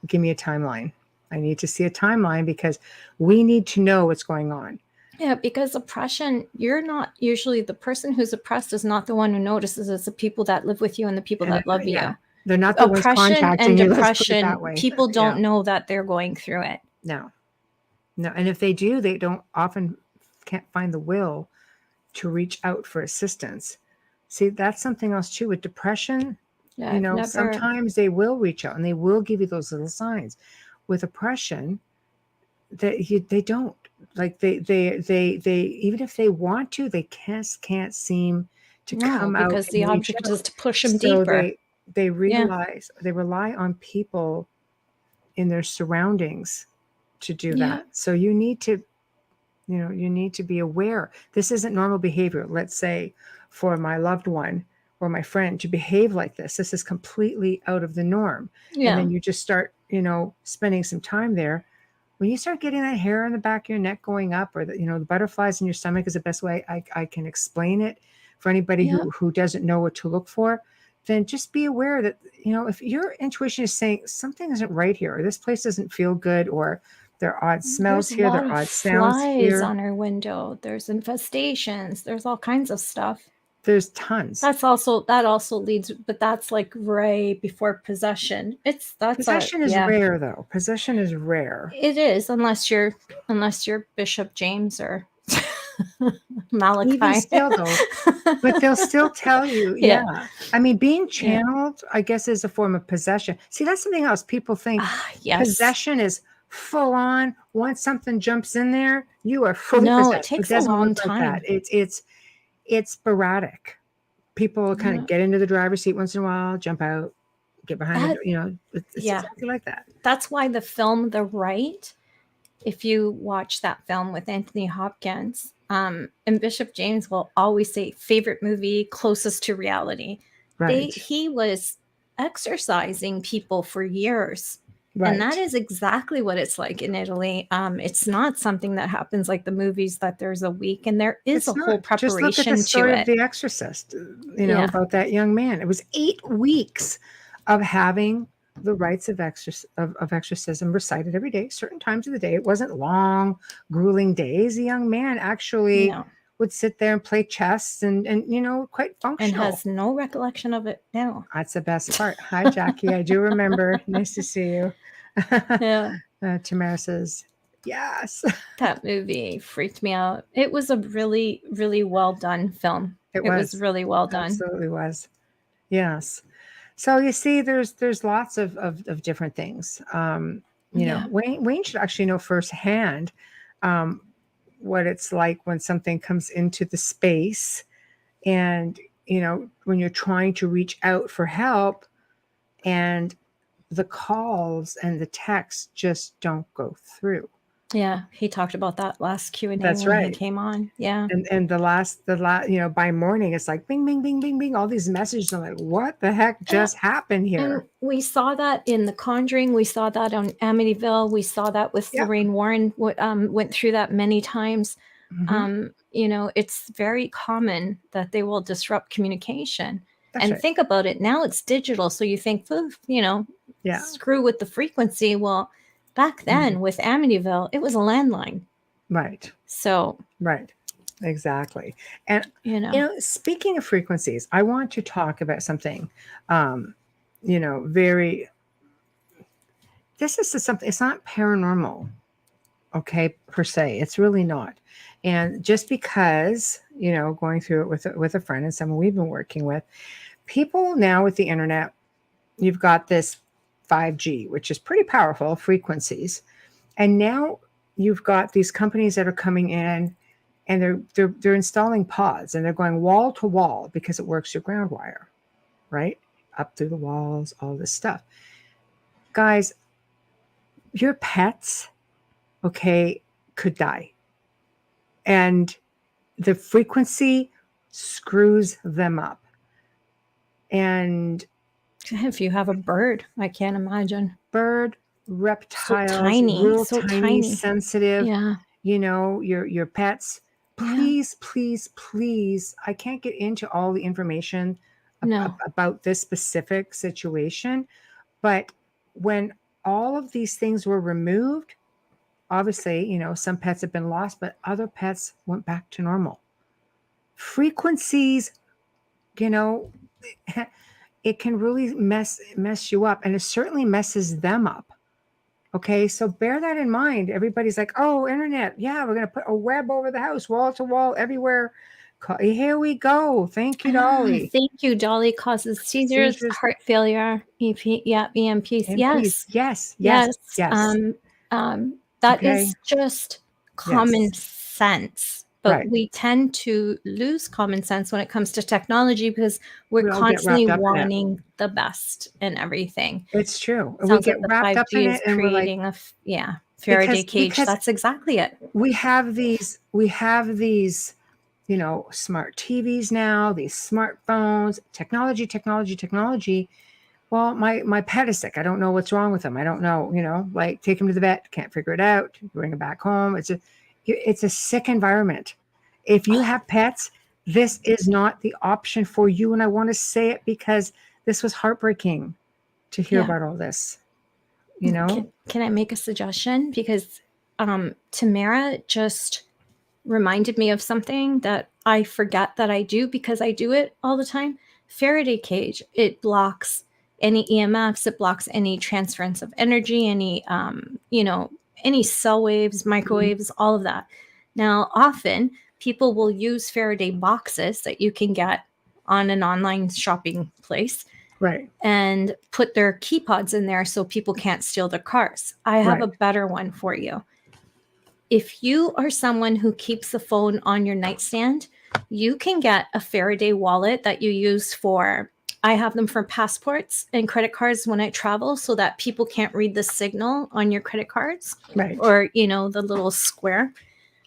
give me a timeline. I need to see a timeline because we need to know what's going on. Yeah, because oppression, you're not usually, the person who's oppressed is not the one who notices. It's the people that live with you and the people that love you. They're not the ones contacting you. Depression, people don't know that they're going through it. No. And if they do, they can't find the will to reach out for assistance. See, that's something else too with depression. Sometimes they will reach out and they will give you those little signs. With oppression, they don't, like, they even if they want to, they can't seem to No, come out because the and reach object out. is to push them So deeper. they Yeah. rely on people in their surroundings to do Yeah. that. So you need to, you need to be aware. This isn't normal behavior. Let's say for my loved one or my friend to behave like this is completely out of the norm. And Yeah. then you just start, spending some time there. When you start getting that hair on the back of your neck going up, or the butterflies in your stomach is the best way I can explain it for anybody Yeah. who doesn't know what to look for. Then just be aware that, if your intuition is saying something isn't right here, or this place doesn't feel good, or there are odd smells There's a here, lot there of are odd sounds flies here. on our window. There's infestations. There's all kinds of stuff. There's tons. That also leads, but that's like right before possession. Possession is rare, though. Possession is rare. It is, unless you're Bishop James or Malachi. Even still, though, but they'll still tell you, Yeah. yeah. I mean, being channeled, I guess, is a form of possession. See, that's something else. People think Yes. possession is full on. Once something jumps in there, you are fully No, it possessed. takes It a doesn't long look like time. that. It's sporadic. People kind Yeah. of get into the driver's seat once in a while, jump out, get behind the, it's Yeah. exactly like that. That's why the film The Right, if you watch that film with Anthony Hopkins, and Bishop James will always say favorite movie closest to reality. Right. He was exorcising people for years. Right. And that is exactly what it's like in Italy. It's not something that happens like the movies that there's a week, and there is It's a whole not. preparation Just look at the story to of it. The Exorcist, about that young man. It was 8 weeks of having the rites of exorcism recited every day, certain times of the day. It wasn't long, grueling days. The young man actually would sit there and play chess and quite functional. And has no recollection of it now. That's the best part. Hi, Jackie. I do remember. Nice to see you. Yeah. Tamara says, yes. That movie freaked me out. It was a really, really well done film. It was really well done. Absolutely was. Yes. So you see, there's lots of different things. Wayne should actually know firsthand what it's like when something comes into the space, and when you're trying to reach out for help, and the calls and the texts just don't go through. Yeah, he talked about that last Q&A That's when right. he came on. Yeah. And the last, by morning, it's like bing, bing, bing, bing, bing, all these messages. I'm like, what the heck just happened here? And we saw that in The Conjuring. We saw that on Amityville. We saw that with Lorraine Warren, went through that many times. Mm-hmm. It's very common that they will disrupt communication. That's and right. Think about it. Now it's digital. So you think, screw with the frequency. Well, back then with Amityville, it was a landline. Right. So. Right. Exactly. And, speaking of frequencies, I want to talk about something, this is something, it's not paranormal, okay, per se. It's really not. And just because, going through it with a friend and someone we've been working with, people now with the internet, you've got this 5G, which is pretty powerful frequencies. And now you've got these companies that are coming in, and they're installing pods, and they're going wall to wall because it works your ground wire, right? Up through the walls, all this stuff. Guys, your pets, okay, could die. And the frequency screws them up. And if you have a bird, I can't imagine. Bird, reptiles, so tiny, sensitive. Yeah. Your pets. Please. I can't get into all the information about this specific situation, but when all of these things were removed, obviously, some pets have been lost, but other pets went back to normal. Frequencies, it can really mess you up, and it certainly messes them up. Okay, so bear that in mind. Everybody's like, oh, internet. Yeah, we're going to put a web over the house, wall to wall, everywhere. Here we go. Thank you, Dolly. Thank you, Dolly. Causes seizures, heart failure, EMPs. Yes. That Okay. is just common Yes. sense. But Right. we tend to lose common sense when it comes to technology because we're We all get constantly wrapped up in it. wanting the best in everything. It's true. We Sounds get like the wrapped up in 5G is it and we're like, creating a Faraday cage. because That's exactly it. we have these, smart TVs now, these smartphones, technology. Well, my pet is sick. I don't know what's wrong with him. I don't know, like take him to the vet, can't figure it out, bring him back home. It's a sick environment. If you have pets, this is not the option for you. And I want to say it because this was heartbreaking to hear Yeah. about all this, Can I make a suggestion? Because Tamara just reminded me of something that I forget that I do because I do it all the time. Faraday cage, it blocks any EMFs, it blocks any transference of energy, any any cell waves, microwaves, all of that. Now, often people will use Faraday boxes that you can get on an online shopping place Right. and put their key pods in there so people can't steal their cars. I have Right. a better one for you. If you are someone who keeps the phone on your nightstand, you can get a Faraday wallet that you use I have them for passports and credit cards when I travel so that people can't read the signal on your credit cards Right. or, the little square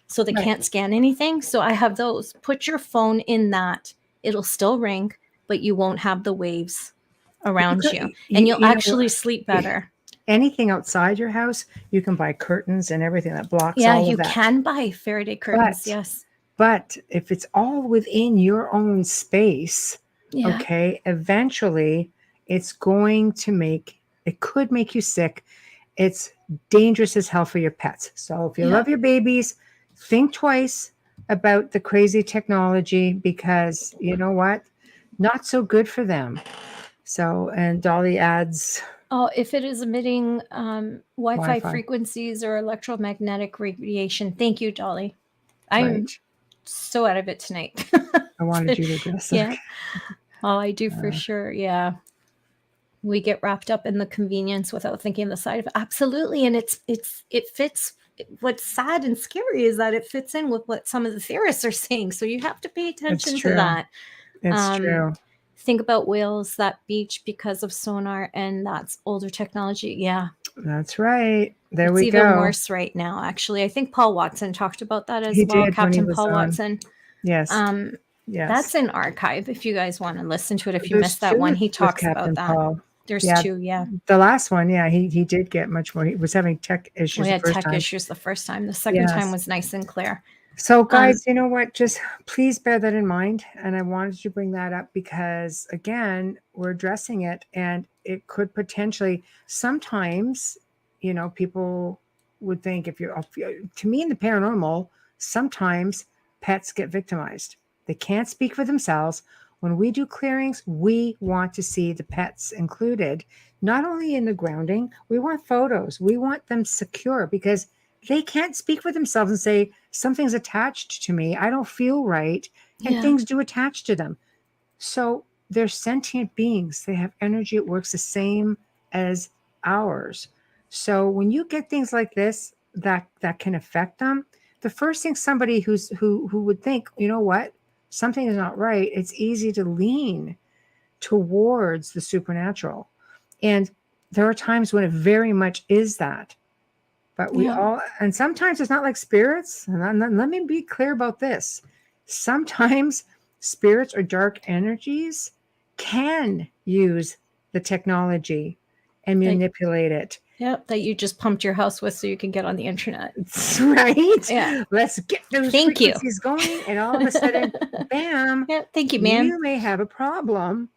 so they Right. can't scan anything. So I have those. Put your phone in that. It'll still ring, but you won't have the waves around you. And you'll actually sleep better. Anything outside your house, you can buy curtains and everything that blocks Yeah, all you of that. can buy Faraday curtains, yes. But if it's all within your own space, Yeah. okay, eventually it could make you sick. It's dangerous as hell for your pets. So if you love your babies, think twice about the crazy technology because you know what? Not so good for them. So, and Dolly adds, Oh, if it is emitting Wi-Fi Wi-Fi. frequencies or electromagnetic radiation, thank you, Dolly. I'm right. so out of it tonight. I wanted you to address it. Yeah. Oh, I do for sure. Yeah. We get wrapped up in the convenience without thinking the side of it. Absolutely. And it fits. What's sad and scary is that it fits in with what some of the theorists are saying. So you have to pay attention to that. It's true. Think about whales that beach because of sonar, and that's older technology. Yeah. That's right. There It's we even go. worse right now, actually. I think Paul Watson talked about that as He well. did when he Captain was Paul on. Watson. Yes. Yes. That's in archive if you guys want to listen to it. If you There's missed that two one, he with talks Captain about that. Paul. There's Yeah. two, yeah. The last one, yeah, he did get much more. He was having tech issues We the had first tech time. issues the first time. The second time Yes. was nice and clear. So, guys, you know what? Just please bear that in mind. And I wanted to bring that up because, again, we're addressing it and it could potentially, sometimes, people would think to me in the paranormal, sometimes pets get victimized. They can't speak for themselves. When we do clearings, we want to see the pets included, not only in the grounding, we want photos. We want them secure because they can't speak for themselves and say, something's attached to me. I don't feel right. And things do attach to them. So they're sentient beings. They have energy. It works the same as ours. So when you get things like this that can affect them, the first thing somebody who would think, you know what, something is not right, it's easy to lean towards the supernatural. And there are times when it very much is that. But we all, and sometimes it's not like spirits. And let me be clear about this. Sometimes spirits or dark energies can use the technology and manipulate it. Yep, that you just pumped your house with so you can get on the internet. Right? Yeah. Let's get those frequencies going. And all of a sudden, bam. Yeah, thank you, ma'am. You may have a problem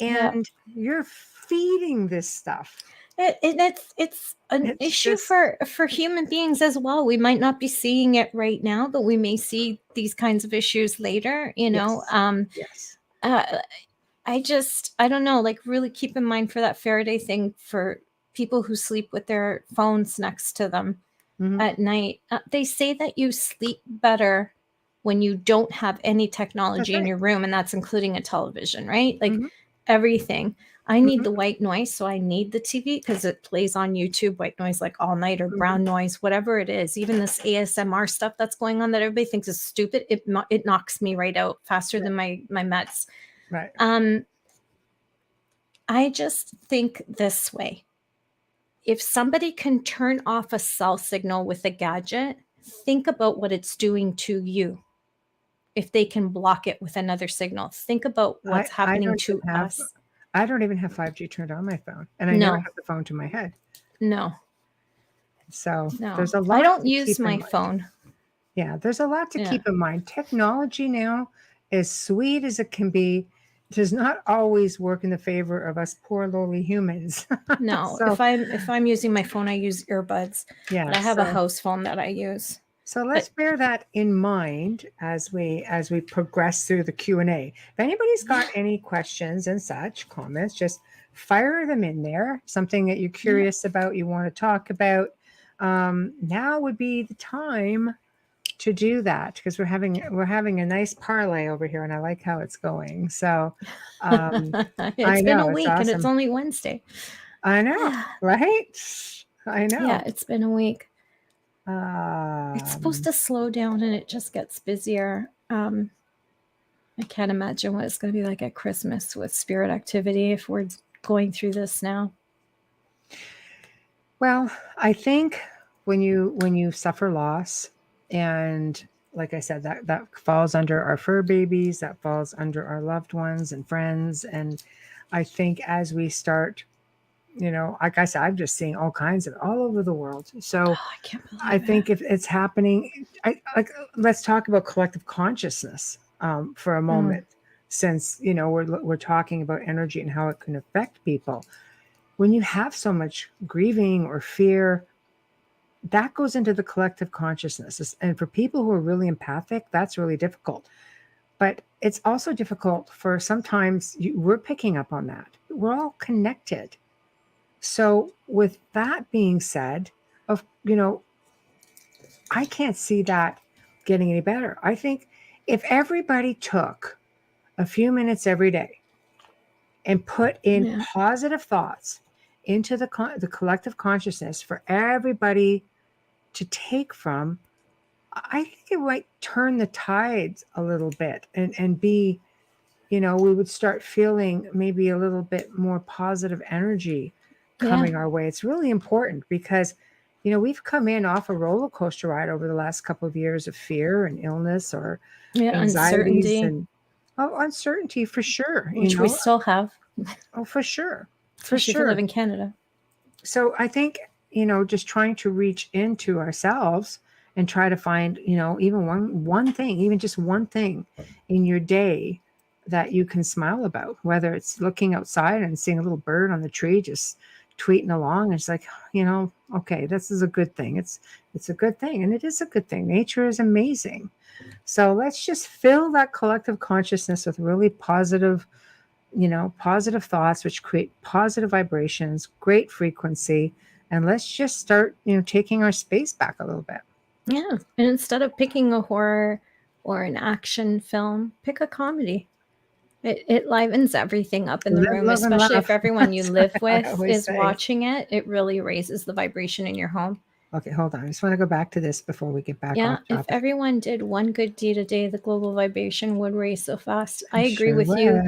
and you're feeding this stuff. It's an issue for human beings as well. We might not be seeing it right now, but we may see these kinds of issues later, Yes. I don't know, like really keep in mind for that Faraday thing for people who sleep with their phones next to them at night. They say that you sleep better when you don't have any technology in your room, and that's including a television, right? Like everything. I need Mhm. the white noise, so I need the TV because it plays on YouTube, white noise like all night or brown noise, whatever it is. Even this ASMR stuff that's going on that everybody thinks is stupid, it knocks me right out faster than my meds. Right. I just think this way. If somebody can turn off a cell signal with a gadget, think about what it's doing to you. If they can block it with another signal, think about what's happening to us. I don't even have 5G turned on my phone, and I never No, have the phone to my head. no, So no. there's a lot I don't to use keep in my mind. phone. Yeah, there's a lot to Yeah. keep in mind. Technology now, as sweet as it can be, does not always work in the favor of us poor lowly humans. No, So if I'm using my phone, I use earbuds. yeah, But I have a house phone that I use. so let's bear that in mind as we progress through the Q&A. If anybody's got any questions and such comments, just fire them in there. Something that you're curious about, you want to talk about. Now would be the time to do that because we're having a nice parlay over here, and I like how it's going. So It's been a know, it's week and it's awesome. only Wednesday. I know, right? I know. Yeah, it's been a week. It's supposed to slow down and it just gets busier. I can't imagine what it's going to be like at Christmas with spirit activity if we're going through this now. Well, I think when you suffer loss, and like I said, that falls under our fur babies, that falls under our loved ones and friends, and I think as we start, like I said, I'm just seeing all kinds of all over the world. So I can't believe I think if it's happening, let's talk about collective consciousness for a moment, since we're talking about energy and how it can affect people. When you have so much grieving or fear, that goes into the collective consciousness. And for people who are really empathic, that's really difficult. But it's also difficult for sometimes we're picking up on that. We're all connected. So with that being said, I can't see that getting any better. I think if everybody took a few minutes every day and put in positive thoughts into the collective consciousness for everybody to take from, I think it might turn the tides a little bit and be, we would start feeling maybe a little bit more positive energy coming our way. It's really important because, we've come in off a roller coaster ride over the last couple of years of fear and illness or anxieties uncertainty. and uncertainty for sure. Which we still have. Oh, for sure. Especially if you live in Canada. So I think, just trying to reach into ourselves and try to find, even one thing, even just one thing in your day that you can smile about, whether it's looking outside and seeing a little bird on the tree, just tweeting along. It's like, okay, this is a good thing. It's a good thing. And it is a good thing. Nature is amazing. So let's just fill that collective consciousness with really positive thoughts, which create positive vibrations, great frequency. And let's just start, taking our space back a little bit. Yeah. And instead of picking a horror or an action film, pick a comedy. It livens everything up in the room, especially if everyone you live with is watching it. It really raises the vibration in your home. Okay, hold on. I just want to go back to this before we get back on topic. If everyone did one good deed a day, the global vibration would raise so fast. I agree with you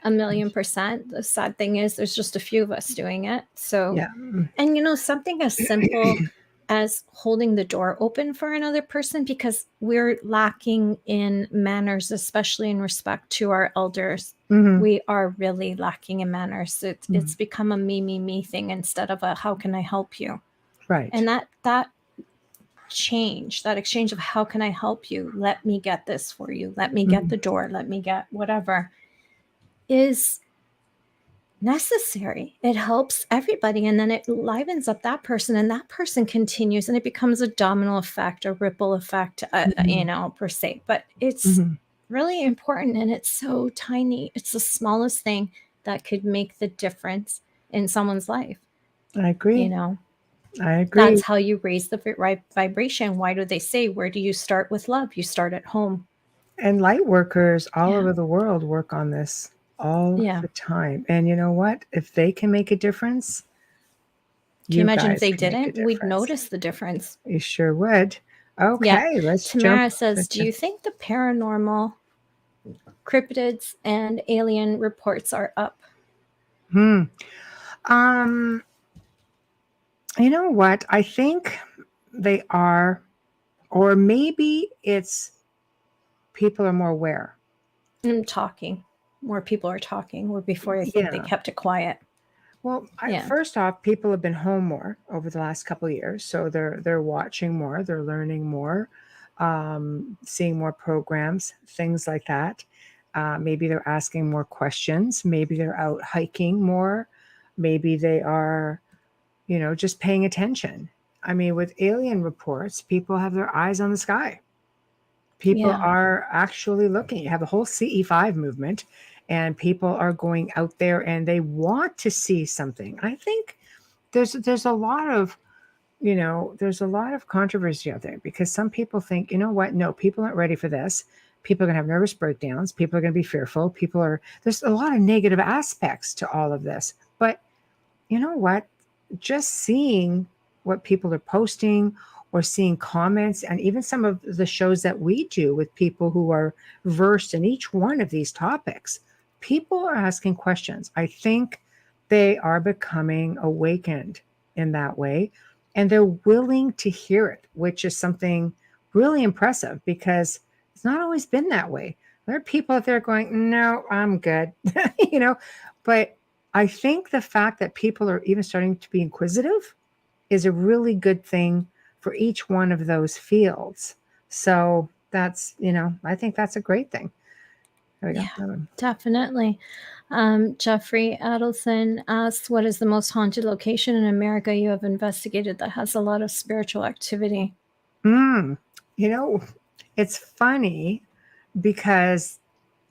1,000,000%. The sad thing is there's just a few of us doing it. So, and something as simple as holding the door open for another person, because we're lacking in manners, especially in respect to our elders. We are really lacking in manners. It's become a me thing instead of a how can I help you? Right. And that exchange of how can I help you? Let me get this for you. Let me get the door. Let me get whatever is necessary. It helps everybody. And then it livens up that person, and that person continues, and it becomes a domino effect, a ripple effect, per se. But it's really important, and it's so tiny. It's the smallest thing that could make the difference in someone's life. I agree. I agree. That's how you raise the vibration. Why do they say, where do you start with love? You start at home. And light workers all over the world work on this. all Yeah. the time. And you know what? If they can make a difference, Can you imagine if guys they can make a didn't? We'd difference. notice the difference. You sure would. Yeah. Okay, let's jump. Tamara says, do you think the paranormal cryptids and alien reports are up? You know what? I think they are, or maybe it's people are more aware. Talking. More people are talking, where before I think they Yeah. kept it quiet. Well, Yeah. first off, people have been home more over the last couple of years, so they're watching more, they're learning more, seeing more programs, things like that. Maybe they're asking more questions. Maybe they're out hiking more. Maybe they are, just paying attention. I mean, with alien reports, people have their eyes on the sky. People Yeah. are actually looking. You have the whole CE5 movement, and people are going out there and they want to see something. I think there's a lot of there's a lot of controversy out there because some people think, you know what, no, people aren't ready for this. People are going to have nervous breakdowns. People are going to be fearful. There's a lot of negative aspects to all of this. But you know what? Just seeing what people are posting or seeing comments, and even some of the shows that we do with people who are versed in each one of these topics, people are asking questions. I think they are becoming awakened in that way, and they're willing to hear it, which is something really impressive because it's not always been that way. There are people out there going, no, I'm good, but I think the fact that people are even starting to be inquisitive is a really good thing for each one of those fields. So that's, I think that's a great thing. There we go. Definitely. Jeffrey Adelson asks, what is the most haunted location in America you have investigated that has a lot of spiritual activity? It's funny because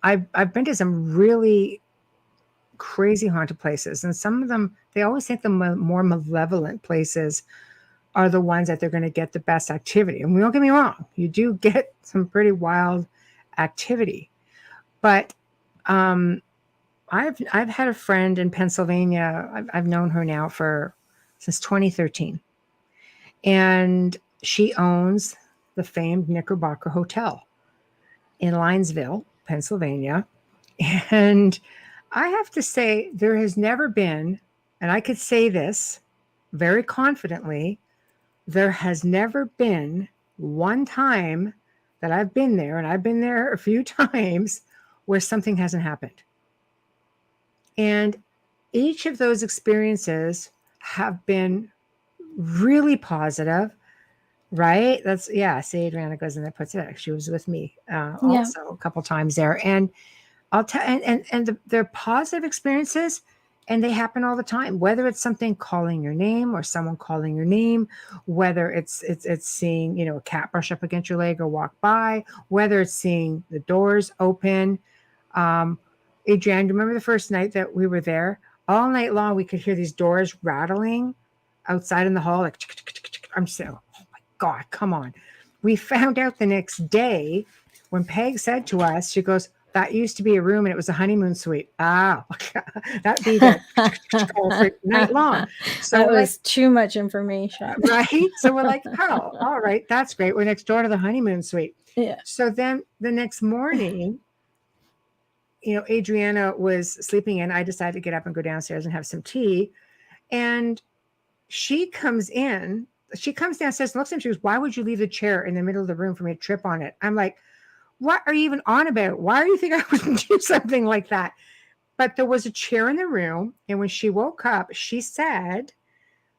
I've been to some really crazy haunted places, and some of them, they always think the more malevolent places are the ones that they're going to get the best activity. And don't get me wrong, you do get some pretty wild activity. But I've had a friend in Pennsylvania. I've known her now since 2013, and she owns the famed Knickerbocker Hotel in Linesville, Pennsylvania. And I have to say, there has never been, and I could say this very confidently, there has never been one time that I've been there, and I've been there a few times, where something hasn't happened. And each of those experiences have been really positive, right? See, Adriana goes in there, puts it. She was with me also a couple times there. And I'll tell, and they're positive experiences, and they happen all the time. Whether it's something calling your name or someone calling your name, whether it's seeing a cat brush up against your leg or walk by, whether it's seeing the doors open. Adrienne, do you remember the first night that we were there? All night long, we could hear these doors rattling outside in the hall. Like, I'm so, oh my God, come on. We found out the next day when Peg said to us, she goes, that used to be a room and it was a honeymoon suite. That'd be the all night long. So that was too much information. Right? So we're like, oh, all right, that's great. We're next door to the honeymoon suite. Yeah. So then the next morning, Adriana was sleeping in. I decided to get up and go downstairs and have some tea. And she comes downstairs and looks at me. She goes, why would you leave the chair in the middle of the room for me to trip on it? I'm like, what are you even on about? Why do you think I would do something like that? But there was a chair in the room. And when she woke up, she said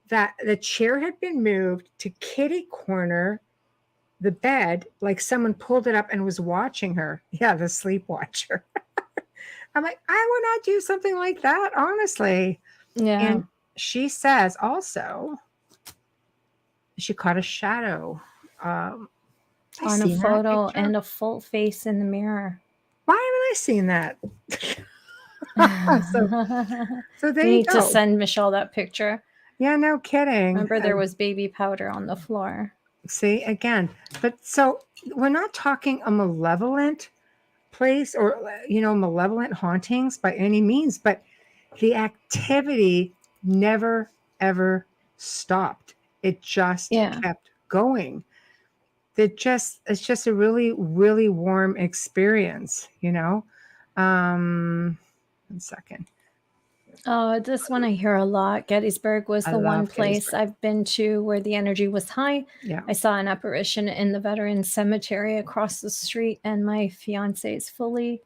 that the chair had been moved to kitty corner the bed, like someone pulled it up and was watching her. Yeah, the sleep watcher. I'm like, I would not do something like that, honestly. Yeah. And she says also she caught a shadow on a photo and a full face in the mirror. Why haven't I seen that? so there you you need go. to send Michelle that picture. Yeah, no kidding. Remember, there was baby powder on the floor. See, again, but so we're not talking a malevolent place or, malevolent hauntings by any means, but the activity never, ever stopped. It just Yeah. kept going. It's just a really, really warm experience, One second. Oh, this one I hear a lot. Gettysburg was I the one love place Gettysburg. I've been to where the energy was high. Yeah. I saw an apparition in the Veterans Cemetery across the street, and my fiance's fully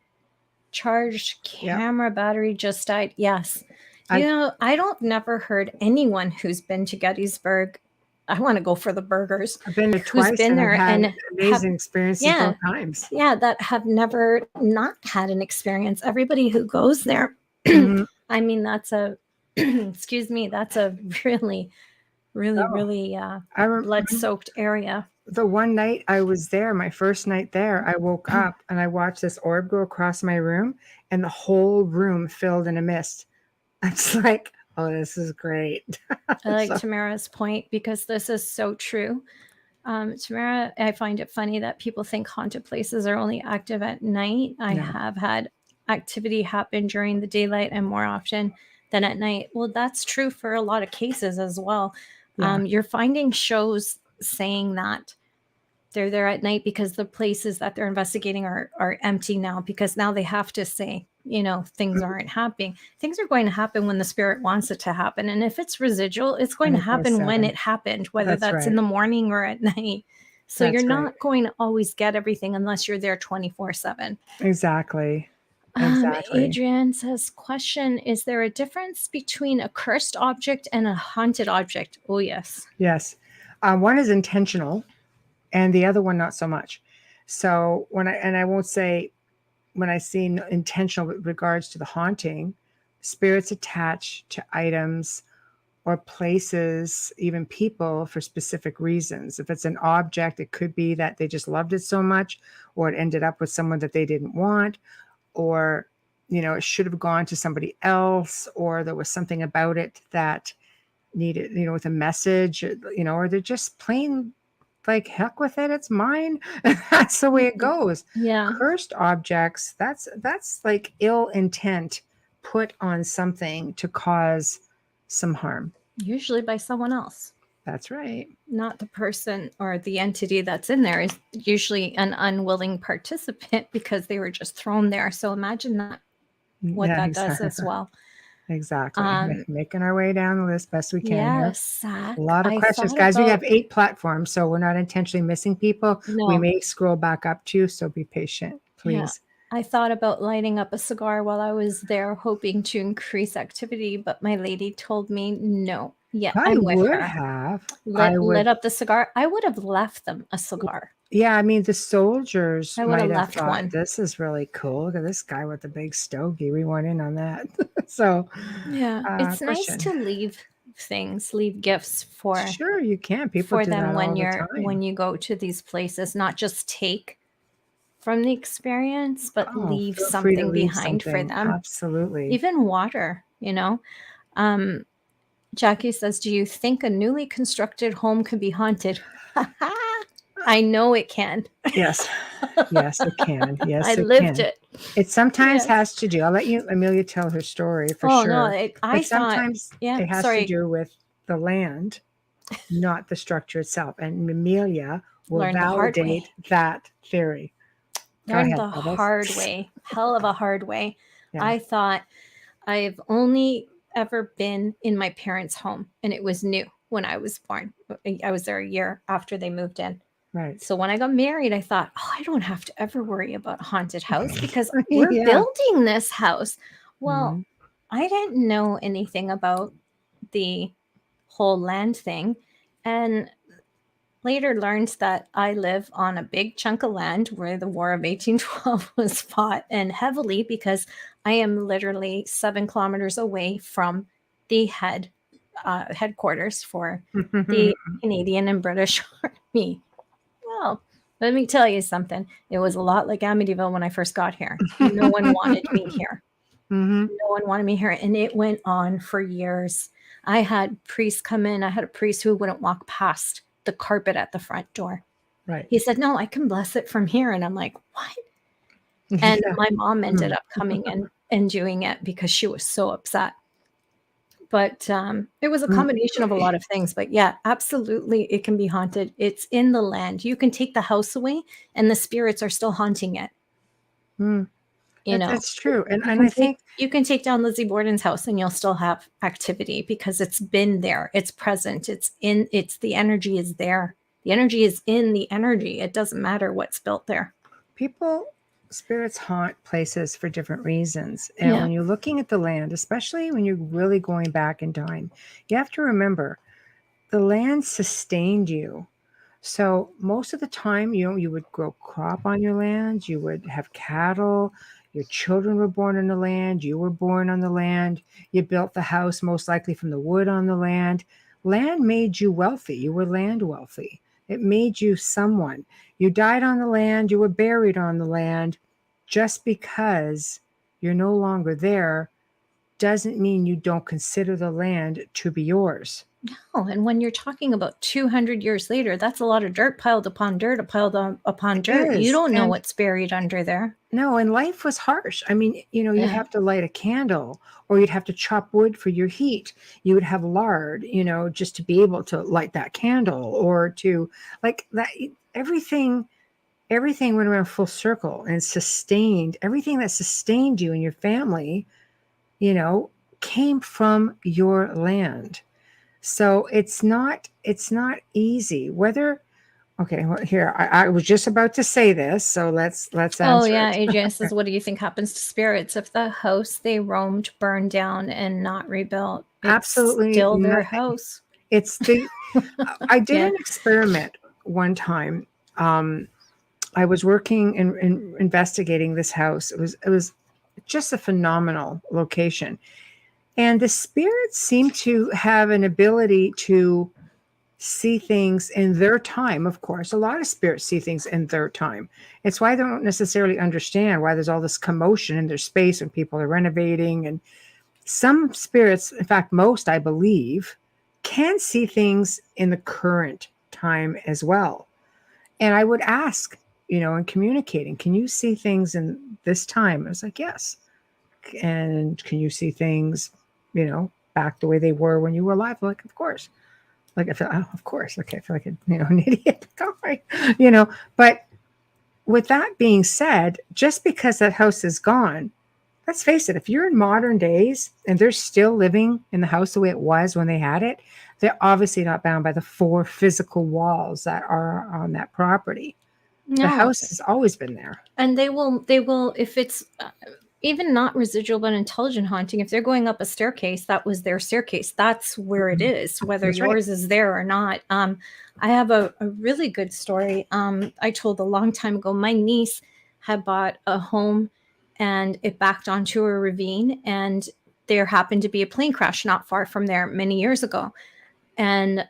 charged Yep. camera battery just died. Yes. I- I don't never heard anyone who's been to Gettysburg. I want to go for the burgers. I've been there Who's twice been and I've there had and amazing experiences yeah. both times. Yeah, that have never not had an experience. Everybody who goes there, Mhm. I mean, that's a excuse me, that's a really, really, Oh, really I remember blood-soaked area. the one night I was there, my first night there, I woke up and I watched this orb go across my room and the whole room filled in a mist. I was like, oh, this is great. I like So- Tamara's point because this is so true. Tamara, I find it funny that people think haunted places are only active at night. I No. have had activity happen during the daylight and more often than at night. Well, that's true for a lot of cases as well. Yeah. You're finding shows saying that they're there at night because the places that they're investigating are empty now, because now they have to say, things aren't happening. Things are going to happen when the spirit wants it to happen. And if it's residual, it's going to happen when 24/7. it happened, whether That's that's right. in the morning or at night. So That's you're right. not going to always get everything unless you're there 24/7. Exactly. Exactly. Adrienne says, question, is there a difference between a cursed object and a haunted object? Oh, yes. Yes. One is intentional and the other one not so much. So I won't say when I see intentional with regards to the haunting, spirits attach to items or places, even people, for specific reasons. If it's an object, it could be that they just loved it so much, or it ended up with someone that they didn't want, or it should have gone to somebody else, or there was something about it that needed, with a message, or they're just plain like, heck with it, it's mine. That's the way it goes. Yeah. Cursed objects, that's like ill intent put on something to cause some harm. Usually by someone else. That's right. Not the person or the entity that's in there, is usually an unwilling participant because they were just thrown there. So imagine that, what that does as well. Exactly. Making our way down the list best we can Yes. here. A lot of questions, guys. We have 8 platforms, so we're not intentionally missing people. No. We may scroll back up too, so be patient, please. Yeah. I thought about lighting up a cigar while I was there, hoping to increase activity, but my lady told me no. Yeah, I I'm with would her. have. Lit up the cigar. I would have left them a cigar. Yeah, I mean, the soldiers I might would've have left thought, one. this is really cool. Look at this guy with the big stogie. We went in on that. So, Yeah, it's nice question. to leave gifts for Sure, you can. People for do them that when all the you're time. when you go to these places, not just take from the experience, but Oh, leave feel free to something leave behind for something. them. Absolutely. Even water, Jackie says, do you think a newly constructed home can be haunted? I know it can. Yes. Yes, it can. Yes, I it lived can. it. It sometimes Yes. has to do. I'll let you, Amelia, tell her story for Oh sure. no, I But thought, sometimes yeah, it has sorry. to do with the land, not the structure itself. And Amelia will Learned the hard way. validate that theory. Go Learned ahead, the Bubbles. hard way. Hell of a hard way. Yeah. I thought I've only ever been in my parents' home, and it was new when I was born. I was there a year after they moved in. Right. So when I got married, I thought, oh, I don't have to ever worry about a haunted house because we're Yeah. building this house. Well, Mhm. I didn't know anything about the whole land thing, and later learned that I live on a big chunk of land where the War of 1812 was fought, and heavily because I am literally 7 kilometers away from the headquarters for the Canadian and British Army. Well, let me tell you something. It was a lot like Amityville when I first got here. No one wanted me here. Mhm. No one wanted me here. And it went on for years. I had priests come in. I had a priest who wouldn't walk past the carpet at the front door. Right. He said, no, I can bless it from here. And I'm like, what? And Yeah. my mom ended up coming in and doing it because she was so upset. But it was a Mm. combination of a lot of things. But yeah, absolutely, it can be haunted. It's in the land. You can take the house away, and the spirits are still haunting it. Mm. You know, That's true. And I think you can take down Lizzie Borden's house, and you'll still have activity because it's been there. It's present. It's in. It's the energy is there. The energy is in the energy. It doesn't matter what's built there. spirits haunt places for different reasons. And Yeah. when you're looking at the land, especially when you're really going back in time, you have to remember the land sustained you. So most of the time, you would grow crop on your land, you would have cattle, your children were born on the land, you were born on the land, you built the house most likely from the wood on the land. Land made you wealthy. You were land wealthy. It made you someone. You died on the land, you were buried on the land. Just because you're no longer there doesn't mean you don't consider the land to be yours. Oh, and when you're talking about 200 years later, that's a lot of dirt piled upon dirt, piled upon It dirt. You is. don't know And what's buried under there. no, and life was harsh. I mean, you'd Yeah. have to light a candle or you'd have to chop wood for your heat. You would have lard, just to be able to light that candle or to like that. Everything went around full circle and sustained everything that sustained you and your family, you know, came from your land. So it's not easy. Whether okay, well, here I was just about to say this, so let's Oh, answer yeah. it. AJ says, what do you think happens to spirits if the house they roamed burned down and not rebuilt? It's Absolutely still their nothing. house. It's the I did Yeah. an experiment one time. I was working in investigating this house. It was just a phenomenal location. And the spirits seem to have an ability to see things in their time, of course. A lot of spirits see things in their time. It's why they don't necessarily understand why there's all this commotion in their space when people are renovating. And some spirits, in fact, most, I believe, can see things in the current time as well. And I would ask, in communicating, can you see things in this time? I was like, yes. And can you see things, back the way they were when you were alive? Like, of course. Like I feel, oh, of course. Okay, I feel like an idiot. Guy, But with that being said, just because that house is gone, let's face it. If you're in modern days and they're still living in the house the way it was when they had it, they're obviously not bound by the 4 physical walls that are on that property. The No. house has always been there. And they will, if it's even not residual but intelligent haunting, if they're going up a staircase, that was their staircase. That's where it is, whether That's right. yours is there or not. I have a really good story. I told a long time ago. My niece had bought a home and it backed onto a ravine, and there happened to be a plane crash not far from there many years ago. And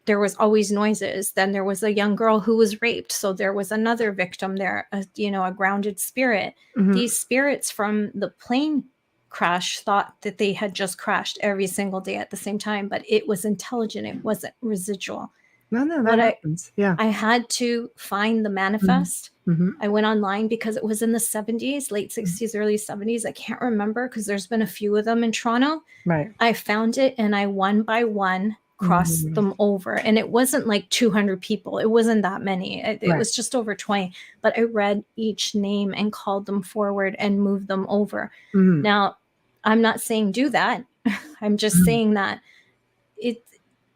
there was always noises. Then there was a young girl who was raped. So there was another victim there, a grounded spirit. Mhm. These spirits from the plane crash thought that they had just crashed every single day at the same time, but it was intelligent. It wasn't residual. No, that What happens. Yeah. I had to find the manifest. Mhm. I went online because it was in the 70s, late 60s, early 70s. I can't remember because there's been a few of them in Toronto. Right. I found it and I one by one crossed them over. And it wasn't like 200 people. It wasn't that many. It Right. was just over 20. But I read each name and called them forward and moved them over. Mhm. Now, I'm not saying do that. I'm just saying that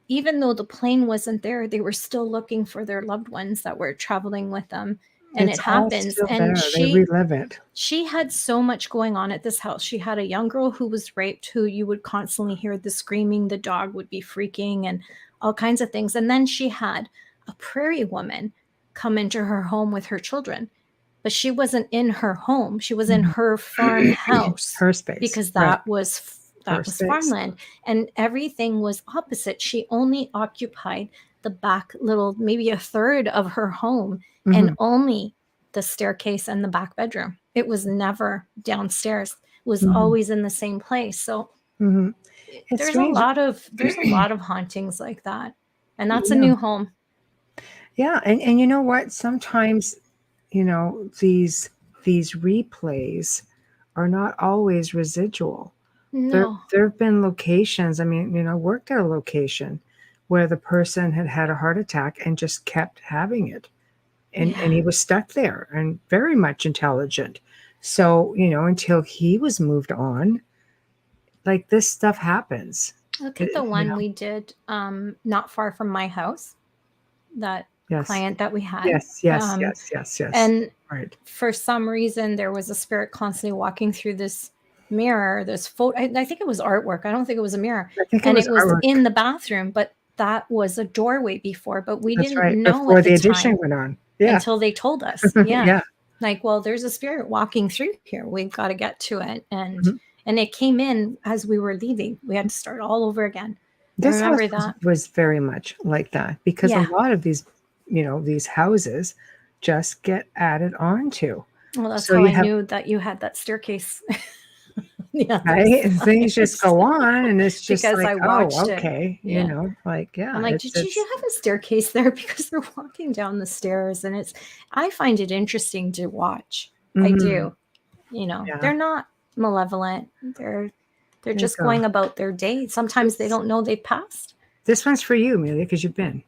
even though the plane wasn't there, they were still looking for their loved ones that were traveling with them. And It's it all happens. still And there. They relive it. she had so much going on at this house. She had a young girl who was raped, who you would constantly hear the screaming, the dog would be freaking, and all kinds of things. And then she had a prairie woman come into her home with her children. But she wasn't in her home. She was in her farmhouse. Her space. Because Right. that was Her space. farmland, and everything was opposite. She only occupied the back little, maybe a third of her home, and only the staircase and the back bedroom. It was never downstairs. It was always in the same place. So Mhm. It's there's strange. a lot of hauntings like that, and that's a Yeah. new home. Yeah, and you know what? Sometimes, these these replays are not always residual. There No. have been locations, I mean, I worked at a location where the person had a heart attack and just kept having it. And Yeah. he was stuck there and very much intelligent. So, until he was moved on, like this stuff happens. Look at the You one know? we did not far from my house, that Yes. client that we had. Yes. Yes. And Right. for some reason, there was a spirit constantly walking through this mirror, this photo. I think it was artwork. I don't think it was a mirror. I think it And was it was artwork. in the bathroom, but that was a doorway before, but we That's didn't right. know Before at the the addition time went on. Yeah. until they told us. Yeah. Yeah. Like, well, there's a spirit walking through here. We've got to get to it. Mhm. And it came in as we were leaving. We had to start all over again. I This house remember that. was very much like that because Yeah. a lot of these, these houses just get added on to. Well, that's So how you I have- knew that you had that staircase. Yeah, Right? And things just go on, and it's just Because like, I watched it. okay, Yeah. like, yeah. I'm like, it's- did you have a staircase there? Because they're walking down the stairs, and I find it interesting to watch. I Mhm. do. Yeah. They're not malevolent. They're you just go. going about their day. Sometimes they don't know they've passed. This one's for you, Amelia, because you've been.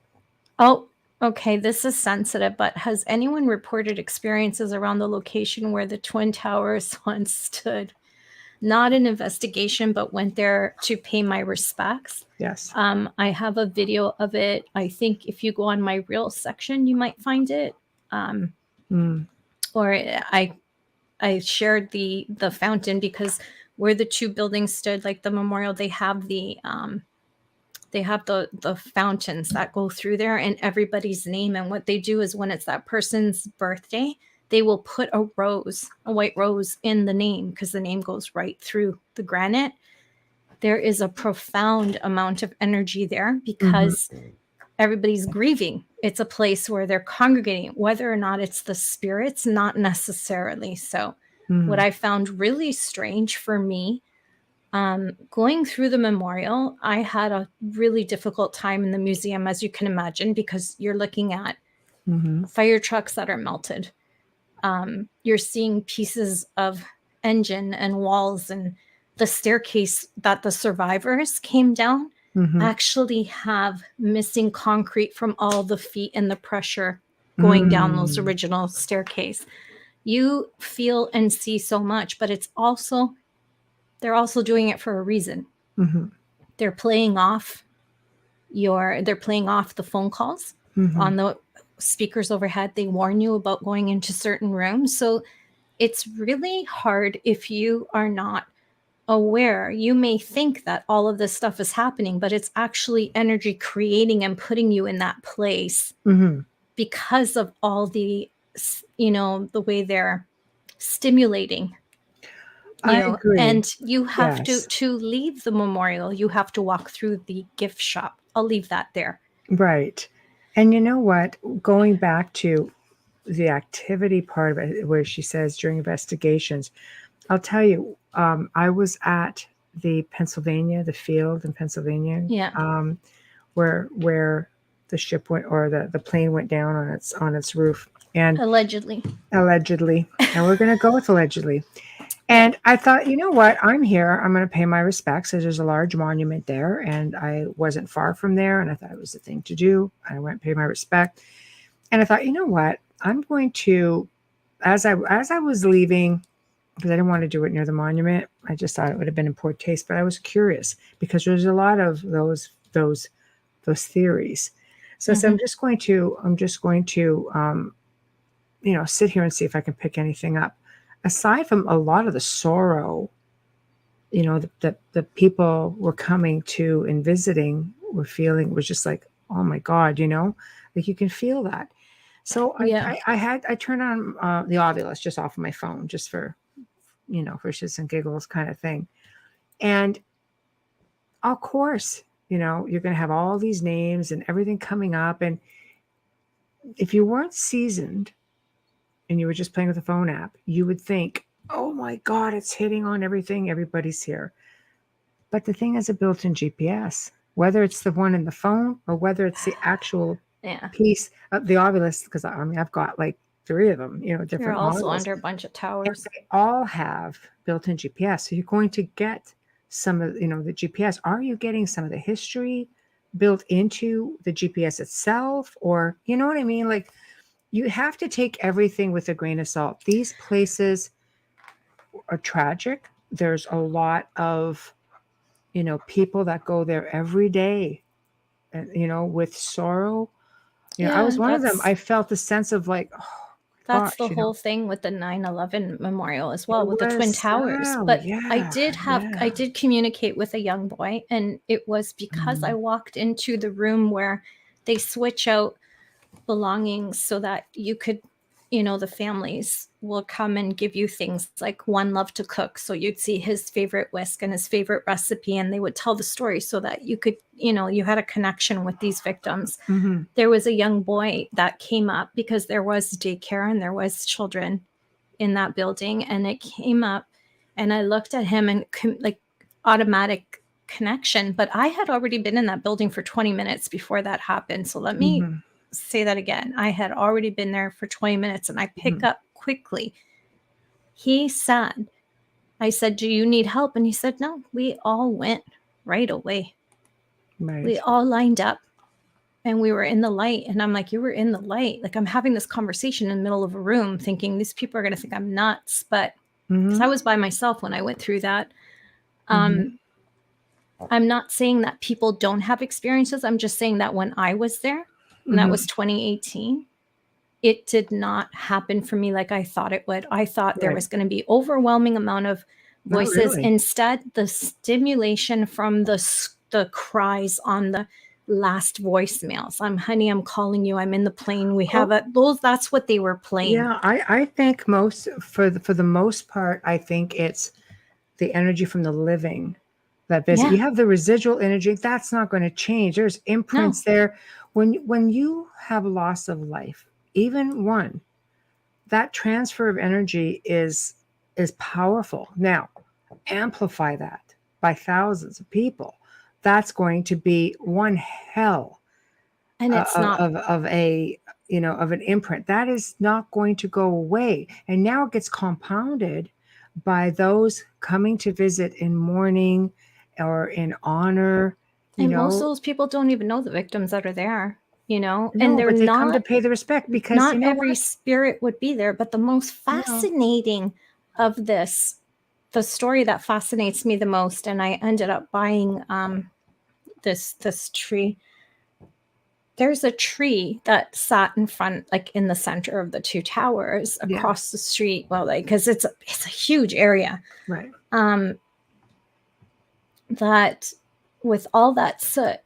Oh, okay. This is sensitive, but has anyone reported experiences around the location where the Twin Towers once stood? Not an investigation, but went there to pay my respects. Yes. I have a video of it. I think if you go on my reel section, you might find it. Mm. Or I shared the fountain, because where the two buildings stood, like the memorial, they have the fountains that go through there, and everybody's name. And what they do is when it's that person's birthday, they will put a white rose in the name, because the name goes right through the granite. There is a profound amount of energy there because everybody's grieving. It's a place where they're congregating. Whether or not it's the spirits, not necessarily. So what I found really strange for me, going through the memorial, I had a really difficult time in the museum, as you can imagine, because you're looking at fire trucks that are melted. You're seeing pieces of engine and walls, and the staircase that the survivors came down actually have missing concrete from all the feet and the pressure going down those original staircase. You feel and see so much, but they're also doing it for a reason. They're playing off the phone calls on the speakers overhead. They warn you about going into certain rooms. So it's really hard if you are not aware. You may think that all of this stuff is happening, but it's actually energy creating and putting you in that place because of all the way they're stimulating. I agree. And you have Yes. to leave the memorial. You have to walk through the gift shop. I'll leave that there. Right. And you know what? Going back to the activity part of it, where she says during investigations, I'll tell you, I was at the field in Pennsylvania, Yeah. where the ship went, or the plane went down on its roof, and Allegedly. and we're going to go with allegedly. And I thought, you know what? I'm here. I'm going to pay my respects. There's a large monument there, and I wasn't far from there, and I thought it was the thing to do. I went and paid my respect, and I thought, you know what? I'm going to, as I was leaving, because I didn't want to do it near the monument. I just thought it would have been in poor taste, but I was curious because there's a lot of those theories. So, I'm just going to sit here and see if I can pick anything up. Aside from a lot of the sorrow, the people were coming to and visiting were feeling, was just like, oh my God, like you can feel that. So I turned on the Ovilus just off of my phone, just for shits and giggles kind of thing. And of course, you're going to have all these names and everything coming up. And if you weren't seasoned and you were just playing with the phone app, you would think, oh my God, it's hitting on everything. Everybody's here. But the thing is a built-in GPS, whether it's the one in the phone or whether it's the actual piece of the Ovilus, because I've got like 3 of them, You're different also models. under a bunch of towers. They all have built-in GPS. So you're going to get some of, the GPS. Are you getting some of the history built into the GPS itself? Or, you know what I mean? Like, you have to take everything with a grain of salt. These places are tragic. There's a lot of, people that go there every day, and, with sorrow. I was one of them. I felt a sense of like, oh, that's gosh, the whole thing with the 9/11 memorial as well, it with the Twin was, Towers. oh, But I yeah. did communicate with a young boy, and it was because I walked into the room where they switch out belongings so that you could, the families will come and give you things like one loved to cook. So you'd see his favorite whisk and his favorite recipe, and they would tell the story so that you could, you had a connection with these victims. Mhm. There was a young boy that came up because there was daycare and there was children in that building, and it came up, and I looked at him and like automatic connection. But I had already been in that building for 20 minutes before that happened. So let me say that again. I had already been there for 20 minutes, and I pick up quickly. He said, I said, do you need help? And he said, no, we all went right away. Right. We all lined up and we were in the light. And I'm like, you were in the light. Like, I'm having this conversation in the middle of a room thinking these people are going to think I'm nuts. But because I was by myself when I went through that. I'm not saying that people don't have experiences. I'm just saying that when I was there, and that was 2018, it did not happen for me like I thought it would. I thought there was going to be overwhelming amount of voices. really. Instead, the stimulation from the cries on the last voicemails. Honey, I'm calling you. I'm in the plane. We have that's what they were playing. Yeah, I think for the most part, I think it's the energy from the living that visit. Yeah. You have the residual energy. That's not going to change. There's imprints there. When you have loss of life, even one, that transfer of energy is powerful. Now, amplify that by thousands of people. That's going to be one hell And it's not of an imprint that is not going to go away. And now it gets compounded by those coming to visit in mourning or in honor. Most of those people don't even know the victims that are there. And they're but they not come to pay the respect because not every spirit would be there. But the most fascinating of this, the story that fascinates me the most, and I ended up buying this tree. There's a tree that sat in front, like in the center of the 2 towers across the street. Well, because it's a huge area, right? That with all that soot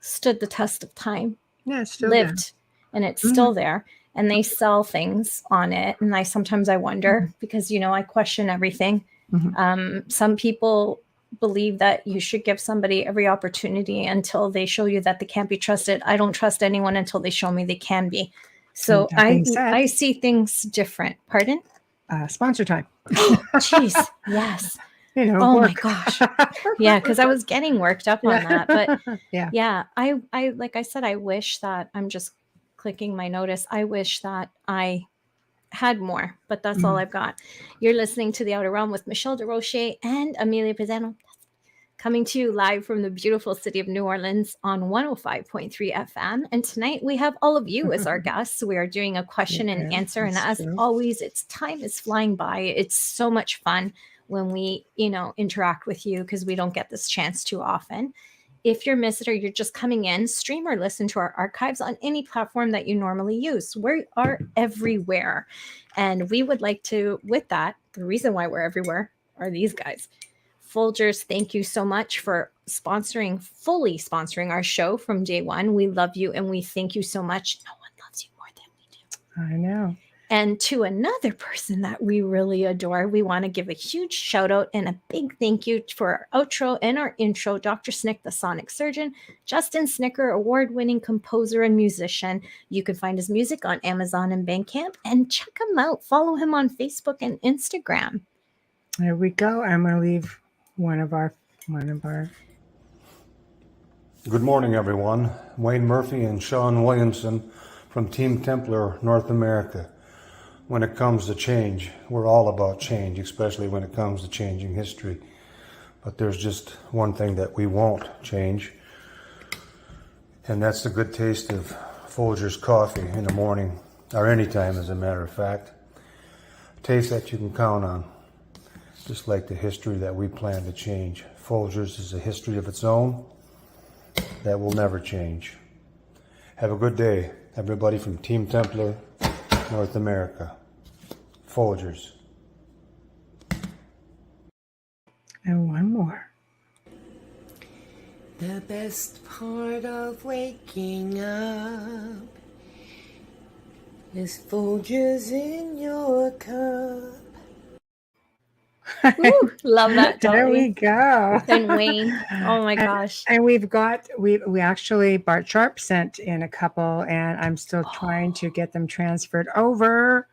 stood the test of time. Yeah, it's still lived there. And it's still there. And they sell things on it. And sometimes I wonder because, I question everything. Some people believe that you should give somebody every opportunity until they show you that they can't be trusted. I don't trust anyone until they show me they can be. So I see things different. Pardon? Sponsor time. Jeez. Yes. Oh work. my gosh. Yeah, because I was getting worked up on that. But yeah, I like I said, I wish that I'm just clicking my notice. I wish that I had more, but that's all I've got. You're listening to The Outer Realm with Michelle Desrochers and Amelia Pisano, coming to you live from the beautiful city of New Orleans on 105.3 FM. And tonight we have all of you as our guests. We are doing a question and answer. And as always, time is flying by. It's so much fun when we, interact with you because we don't get this chance too often. If you're missed or you're just coming in, stream or listen to our archives on any platform that you normally use. We are everywhere. And we would like to, with that, the reason why we're everywhere are these guys. Folgers, thank you so much for fully sponsoring our show from day one. We love you and we thank you so much. No one loves you more than we do. I know. And to another person that we really adore, we want to give a huge shout out and a big thank you for our outro and our intro, Dr. Snick, the sonic surgeon, Justin Snicker, award-winning composer and musician. You can find his music on Amazon and Bandcamp and check him out. Follow him on Facebook and Instagram. There we go. I'm going to leave one of our. Good morning, everyone. Wayne Murphy and Sean Williamson from Team Templar North America. when it comes to change. We're all about change, especially when it comes to changing history. But there's just one thing that we won't change, and that's the good taste of Folgers coffee in the morning, or anytime as a matter of fact. A taste that you can count on, just like the history that we plan to change. Folgers is a history of its own that will never change. Have a good day, everybody from Team Templar, North America. Folgers. And one more. The best part of waking up is Folgers in your cup. Ooh, love that, There we Dolly. go. And Wayne. Oh my gosh. And we actually, Bart Sharp sent in a couple, and I'm still trying to get them transferred over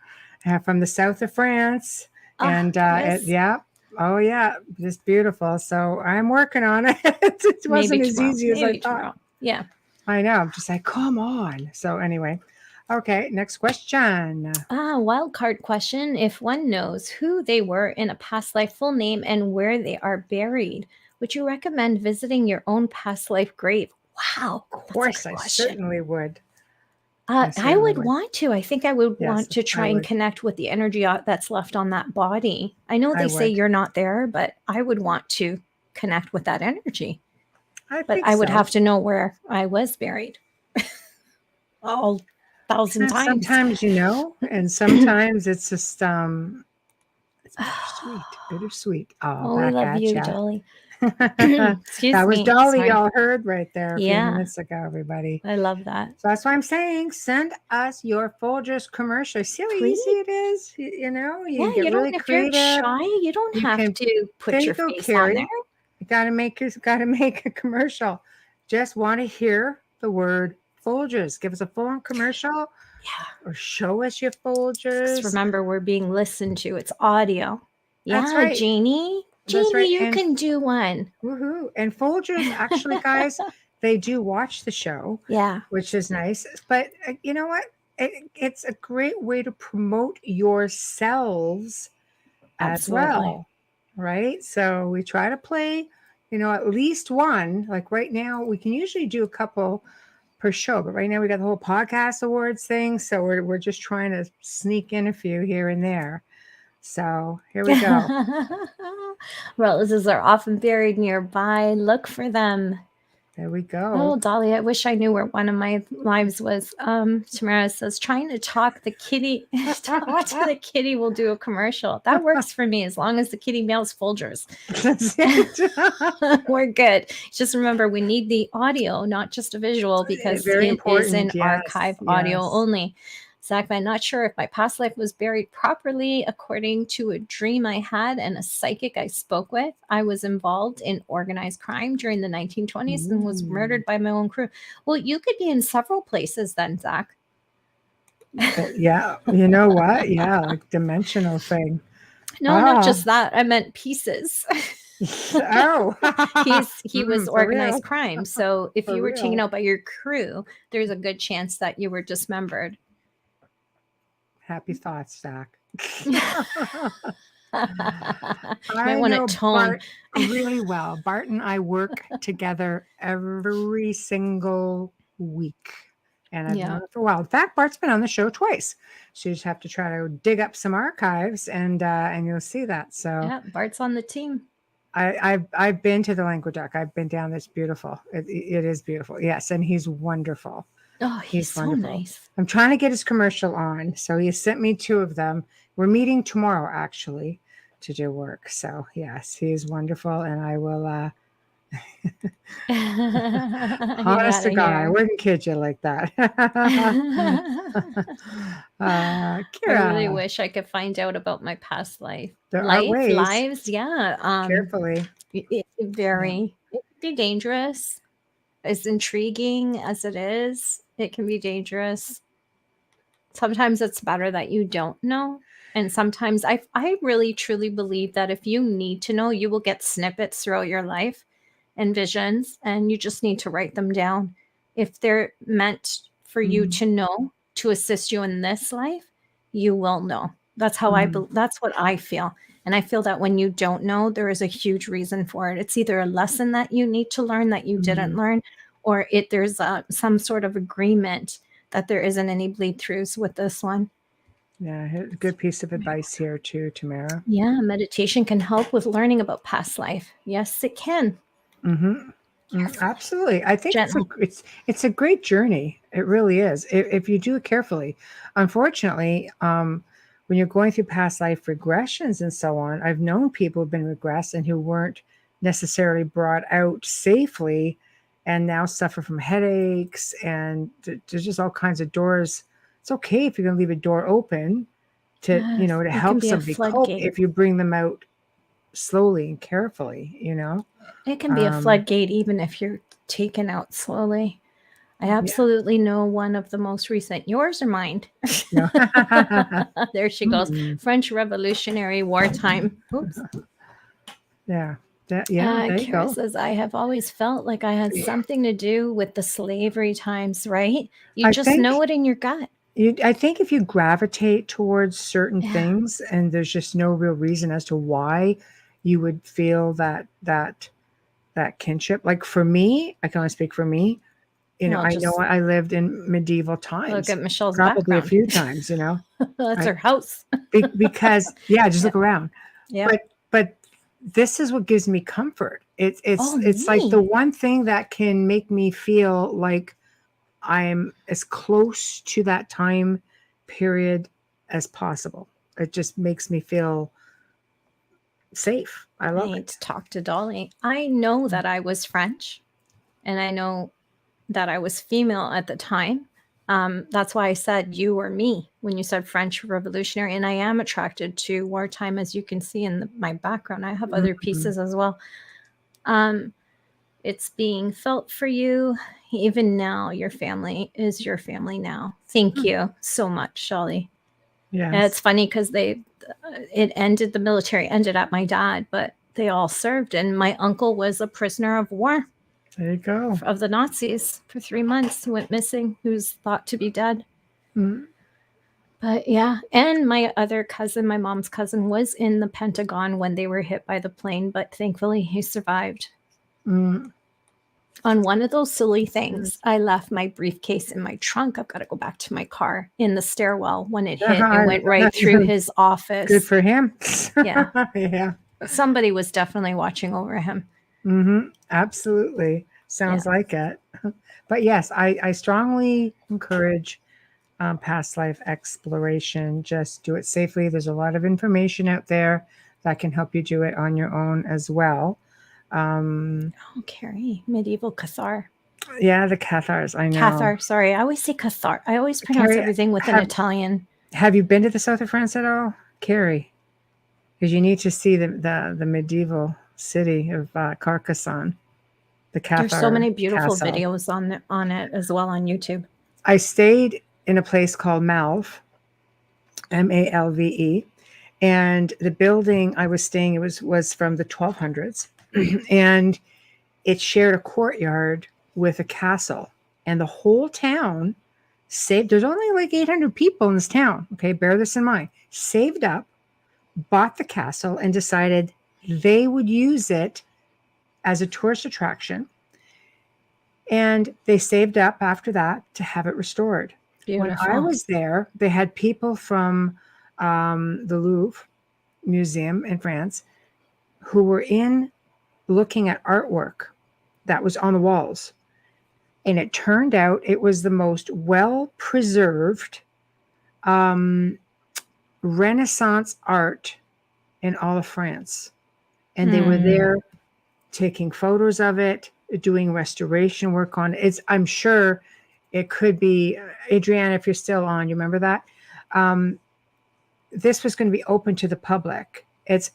from the south of France. And yes. oh yeah, just beautiful. So I'm working on it. It wasn't as tomorrow. easy as Maybe I thought. tomorrow. Yeah. I know. I'm just like, come on. So anyway, okay, next question. Wild card question. If one knows who they were in a past life, full name, and where they are buried, would you recommend visiting your own past life grave? Wow. Of course, I certainly would. I would want to. I think I would want to try I and would. connect with the energy that's left on that body. I know they say would. you're not there, but I would want to connect with that energy. But think I would so. have to know where I was buried. All 1,000 times. Sometimes you know, and sometimes it's just it's bittersweet. Bittersweet. Oh, back I love at you, ya. Dolly. Excuse that was me. Dolly. Sorry. Y'all heard right there a few Yeah. minutes ago, everybody. I love that. So that's why I'm saying, send us your Folgers commercial. See how easy it is. You know, you Yeah, get you really don't. If you're creative. shy, you don't You have can- to put There your you go, face Carrie. on there. You gotta make a commercial. Just want to hear the word Folgers. Give us a full-on commercial. Yeah. Or show us your Folgers. Just remember, we're being listened to. It's audio. That's Yeah, right. Jeannie. That's right. You And- can do one. Woohoo. And Folgers, actually, guys, they do watch the show, Yeah. which is nice. But you know what? It's a great way to promote yourselves as Absolutely. well, right? So we try to play, at least one. Like right now, we can usually do a couple per show, but right now we got the whole podcast awards thing. So we're just trying to sneak in a few here and there. So here we go. Relatives are often buried nearby. Look for them. There we go. Oh, Dolly, I wish I knew where one of my lives was. Tamara says, trying to talk the kitty, talk to the kitty will do a commercial. That works for me as long as the kitty mails Folgers. That's it. We're good. Just remember, we need the audio, not just a visual, because Very it important. is in Yes, archive audio yes. only. Zach, I'm not sure if my past life was buried properly. According to a dream I had and a psychic I spoke with, I was involved in organized crime during the 1920s and was murdered by my own crew. Well, you could be in several places then, Zach. Yeah. You know what? Yeah, like dimensional thing. No, not just that. I meant pieces. Oh. He was For organized real. crime. So if For you were taken real. out by your crew, there's a good chance that you were dismembered. Happy thoughts, Zach. Might want to tone. Bart really well. Bart and I work together every single week. And I've known her for a while. In fact, Bart's been on the show twice. So you just have to try to dig up some archives and you'll see that. So Yeah, Bart's on the team. I've been to the Languedoc. I've been down. It's beautiful. It is beautiful. Yes, and he's wonderful. Oh, he's so wonderful. nice. I'm trying to get his commercial on. So he sent me 2 of them. We're meeting tomorrow, actually, to do work. So, yes, he's wonderful. And I will, honest to God, I wouldn't kid you like that. I Kira, really wish I could find out about my past life. there are ways. Lives, yeah. Carefully. It can be dangerous. As intriguing as it is, it can be dangerous. Sometimes it's better that you don't know. And sometimes I really truly believe that if you need to know, you will get snippets throughout your life and visions, and you just need to write them down. If they're meant for you to know, to assist you in this life, you will know. That's how that's what I feel. And I feel that when you don't know, there is a huge reason for it. It's either a lesson that you need to learn that you didn't learn, or there's some sort of agreement that there isn't any bleed throughs with this one. Yeah, a good piece of advice here too, Tamara. Yeah, meditation can help with learning about past life. Yes, it can. Absolutely. I think Gently. it's a great journey. It really is. If you do it carefully. Unfortunately, when you're going through past life regressions and so on, I've known people who've been regressed and who weren't necessarily brought out safely and now suffer from headaches, and there's just all kinds of doors. It's okay if you're going to leave a door open to, Yes, to it can help be a somebody cope floodgate. if you bring them out slowly and carefully, It can be a floodgate even if you're taken out slowly. I absolutely know one of the most recent. Yours or mine? No. There she goes. French Revolutionary wartime. Oops. Yeah. There you Kara go. says, I have always felt like I had something to do with the slavery times, right? You I just think know it in your gut. I think if you gravitate towards certain things and there's just no real reason as to why you would feel that kinship. Like for me, I can only speak for me. Well, I just know I lived in medieval times. look at Michelle's probably a background. few times, That's I- her house. because just look around. Yeah. But this is what gives me comfort. It's like neat. the one thing that can make me feel like I'm as close to that time period as possible. It just makes me feel safe. I love I need it. to talk to Dolly. I know that I was French, and I know that I was female at the time. That's why I said you or me when you said French Revolutionary, and I am attracted to wartime, as you can see in my background. I have other pieces as well. It's being felt for you. Even now, your family is your family now. Thank you so much, Shelly. Yes. And it's funny because the military ended at my dad, but they all served, and my uncle was a prisoner of war. There you go. Of the Nazis for 3 months. He went missing, who's thought to be dead. But yeah, and my other cousin, my mom's cousin, was in the Pentagon when they were hit by the plane, but thankfully he survived. On one of those silly things, I left my briefcase in my trunk. I've got to go back to my car in the stairwell when it hit. It went right through his office. Good for him. Yeah. Yeah. Somebody was definitely watching over him. Absolutely. Sounds like it. But yes, I strongly encourage past life exploration. Just do it safely. There's a lot of information out there that can help you do it on your own as well. Oh, Carrie, medieval Cathar. Yeah, the Cathars. I know. Cathar. Sorry, I always say Cathar. I always pronounce Carrie, everything with an Italian. Have you been to the south of France at all, Carrie? Because you need to see the medieval city of Carcassonne. The Cathar. There's so many beautiful castle. videos on it as well on YouTube. I stayed in a place called Malve, Malve, and the building I was staying in was from the 1200s, and it shared a courtyard with a castle, and the whole town saved. There's only like 800 people in this town. Okay, bear this in mind. Saved up, bought the castle, and decided they would use it as a tourist attraction. And they saved up after that to have it restored. Beautiful. When I was there, they had people from the Louvre Museum in France who were in looking at artwork that was on the walls. And it turned out it was the most well-preserved Renaissance art in all of France. And they were there taking photos of it, doing restoration work on it. I'm sure it could be, Adriana, if you're still on, you remember that? This was going to be open to the public. It's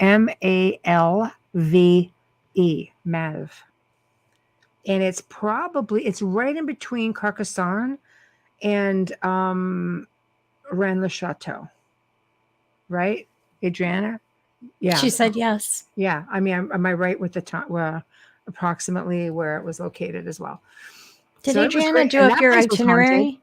Malve, Malve. And it's right in between Carcassonne and Rennes-le-Château. Right, Adriana? Yeah. She said yes. Yeah. I mean, am I right with the time? Approximately where it was located as well. Did So it was Adriana great. do And up that your place was haunted. itinerary?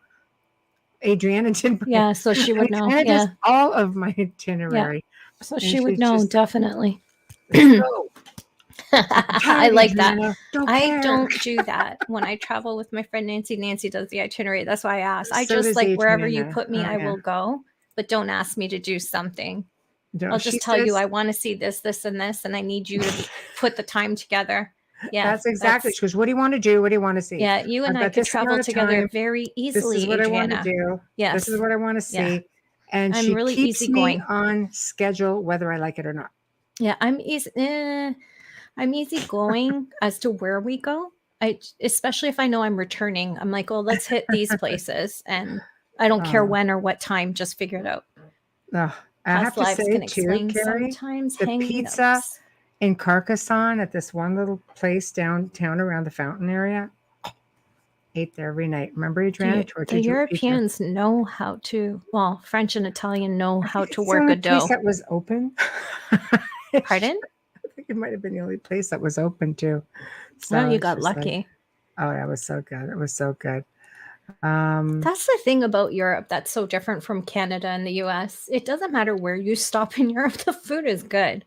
Adriana did. Yeah, so she would know. Adriana Yeah. does all of my itinerary. So And she would she's know, just, definitely. let's go. I Tired, like that. Adriana. Don't I care. don't do that when I travel with my friend Nancy. Nancy does the itinerary. That's why I asked. I So just does like wherever you Adriana. put me, Oh, I yeah. will go, but don't ask me to do something. No, I'll she just tell you says- I want to see this, this, and this, and I need you to put the time together. Yeah, That's exactly. She goes, what do you want to do? What do you want to see? Yeah, you and I've I got could this amount travel of together time. very easily, This is what Adriana. I want to do. Yes. This is what I want to see. Yeah. And I'm she really keeps me easygoing. on schedule, whether I like it or not. Yeah, I'm easygoing as to where we go. Especially if I know I'm returning. I'm like, oh, let's hit these places, and I don't care when or what time. Just figure it out. I have Past to lives say can too, explain Carrie, sometimes. the Hang pizza nuts. in Carcassonne at this one little place downtown around the fountain area, ate there every night. Remember, Adriana? The Europeans know how to. Well, French and Italian know how to work a dough. Place that was open. Pardon? I think it might have been the only place that was open too. So you it's got just lucky. like, oh, that was so good. It was so good. That's the thing about Europe that's so different from Canada and the US. It doesn't matter where you stop in Europe, the food is good.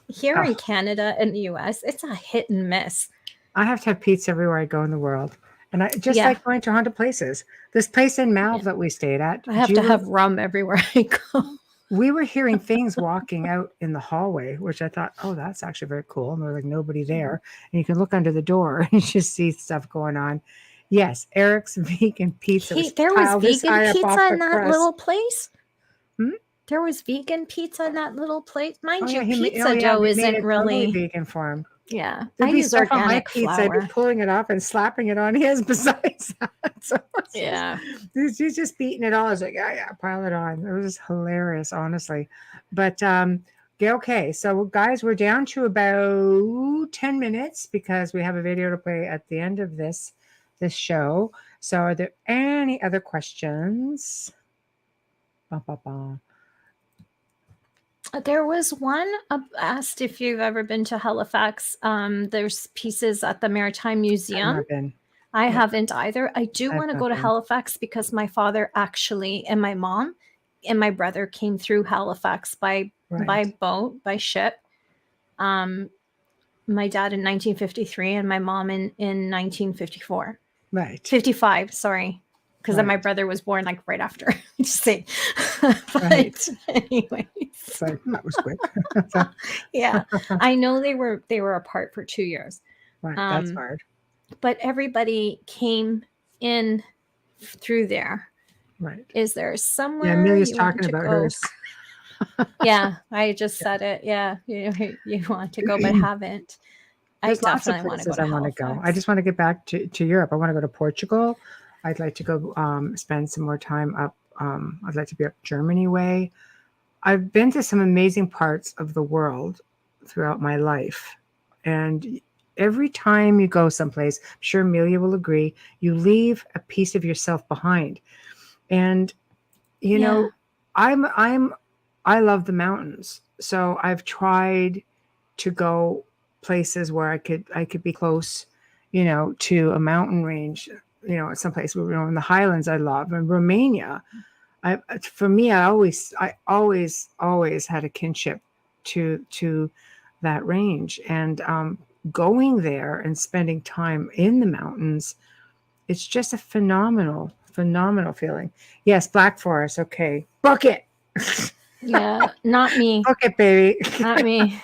Here in Canada and the US, it's a hit and miss. I have to have pizza everywhere I go in the world. And I just like going to haunted places. This place in Malv that we stayed at. I have to have rum everywhere I go. We were hearing things walking out in the hallway, which I thought, oh, that's actually very cool. And there's like nobody there. And you can look under the door and you just see stuff going on. Yes, Eric's vegan pizza. There was vegan pizza in that little place? There was vegan pizza in that little place? Mind you, pizza dough isn't really vegan for him. Yeah. There'd I be use stuff on my organic pizza. flour. I'd be pulling it off and slapping it on his besides that. So yeah. He's just beating it all. I was like, yeah, pile it on. It was hilarious, honestly. But okay. So guys, we're down to about 10 minutes because we have a video to play at the end of this show. So are there any other questions? There was one asked if you've ever been to Halifax. There's pieces at the Maritime Museum. I haven't either. I do want to go to Halifax because my father actually and my mom and my brother came through Halifax by boat, by ship. My dad in 1953 and my mom in 1954. Right. 55, sorry. Because then my brother was born like right after. Just saying. But anyways. So that was quick. Yeah. I know they were apart for 2 years. Right. That's hard. But everybody came in through there. Right. Is there somewhere? Yeah, Amelia's talking about hers. Yeah, I just said it. Yeah, you want to go but haven't. There's I definitely want to go. I want to go. I just want to get back to Europe. I want to go to Portugal. I'd like to go spend some more time up. I'd like to be up Germany way. I've been to some amazing parts of the world throughout my life. And every time you go someplace, I'm sure Amelia will agree, you leave a piece of yourself behind. And, you know, I love the mountains. So I've tried to go places where I could be close, to a mountain range, someplace in the Highlands I love, and Romania. For me, I always had a kinship to that range, and going there and spending time in the mountains, it's just a phenomenal feeling. Yes, Black Forest. Okay, book it. Yeah, not me. Book it, baby. Not me.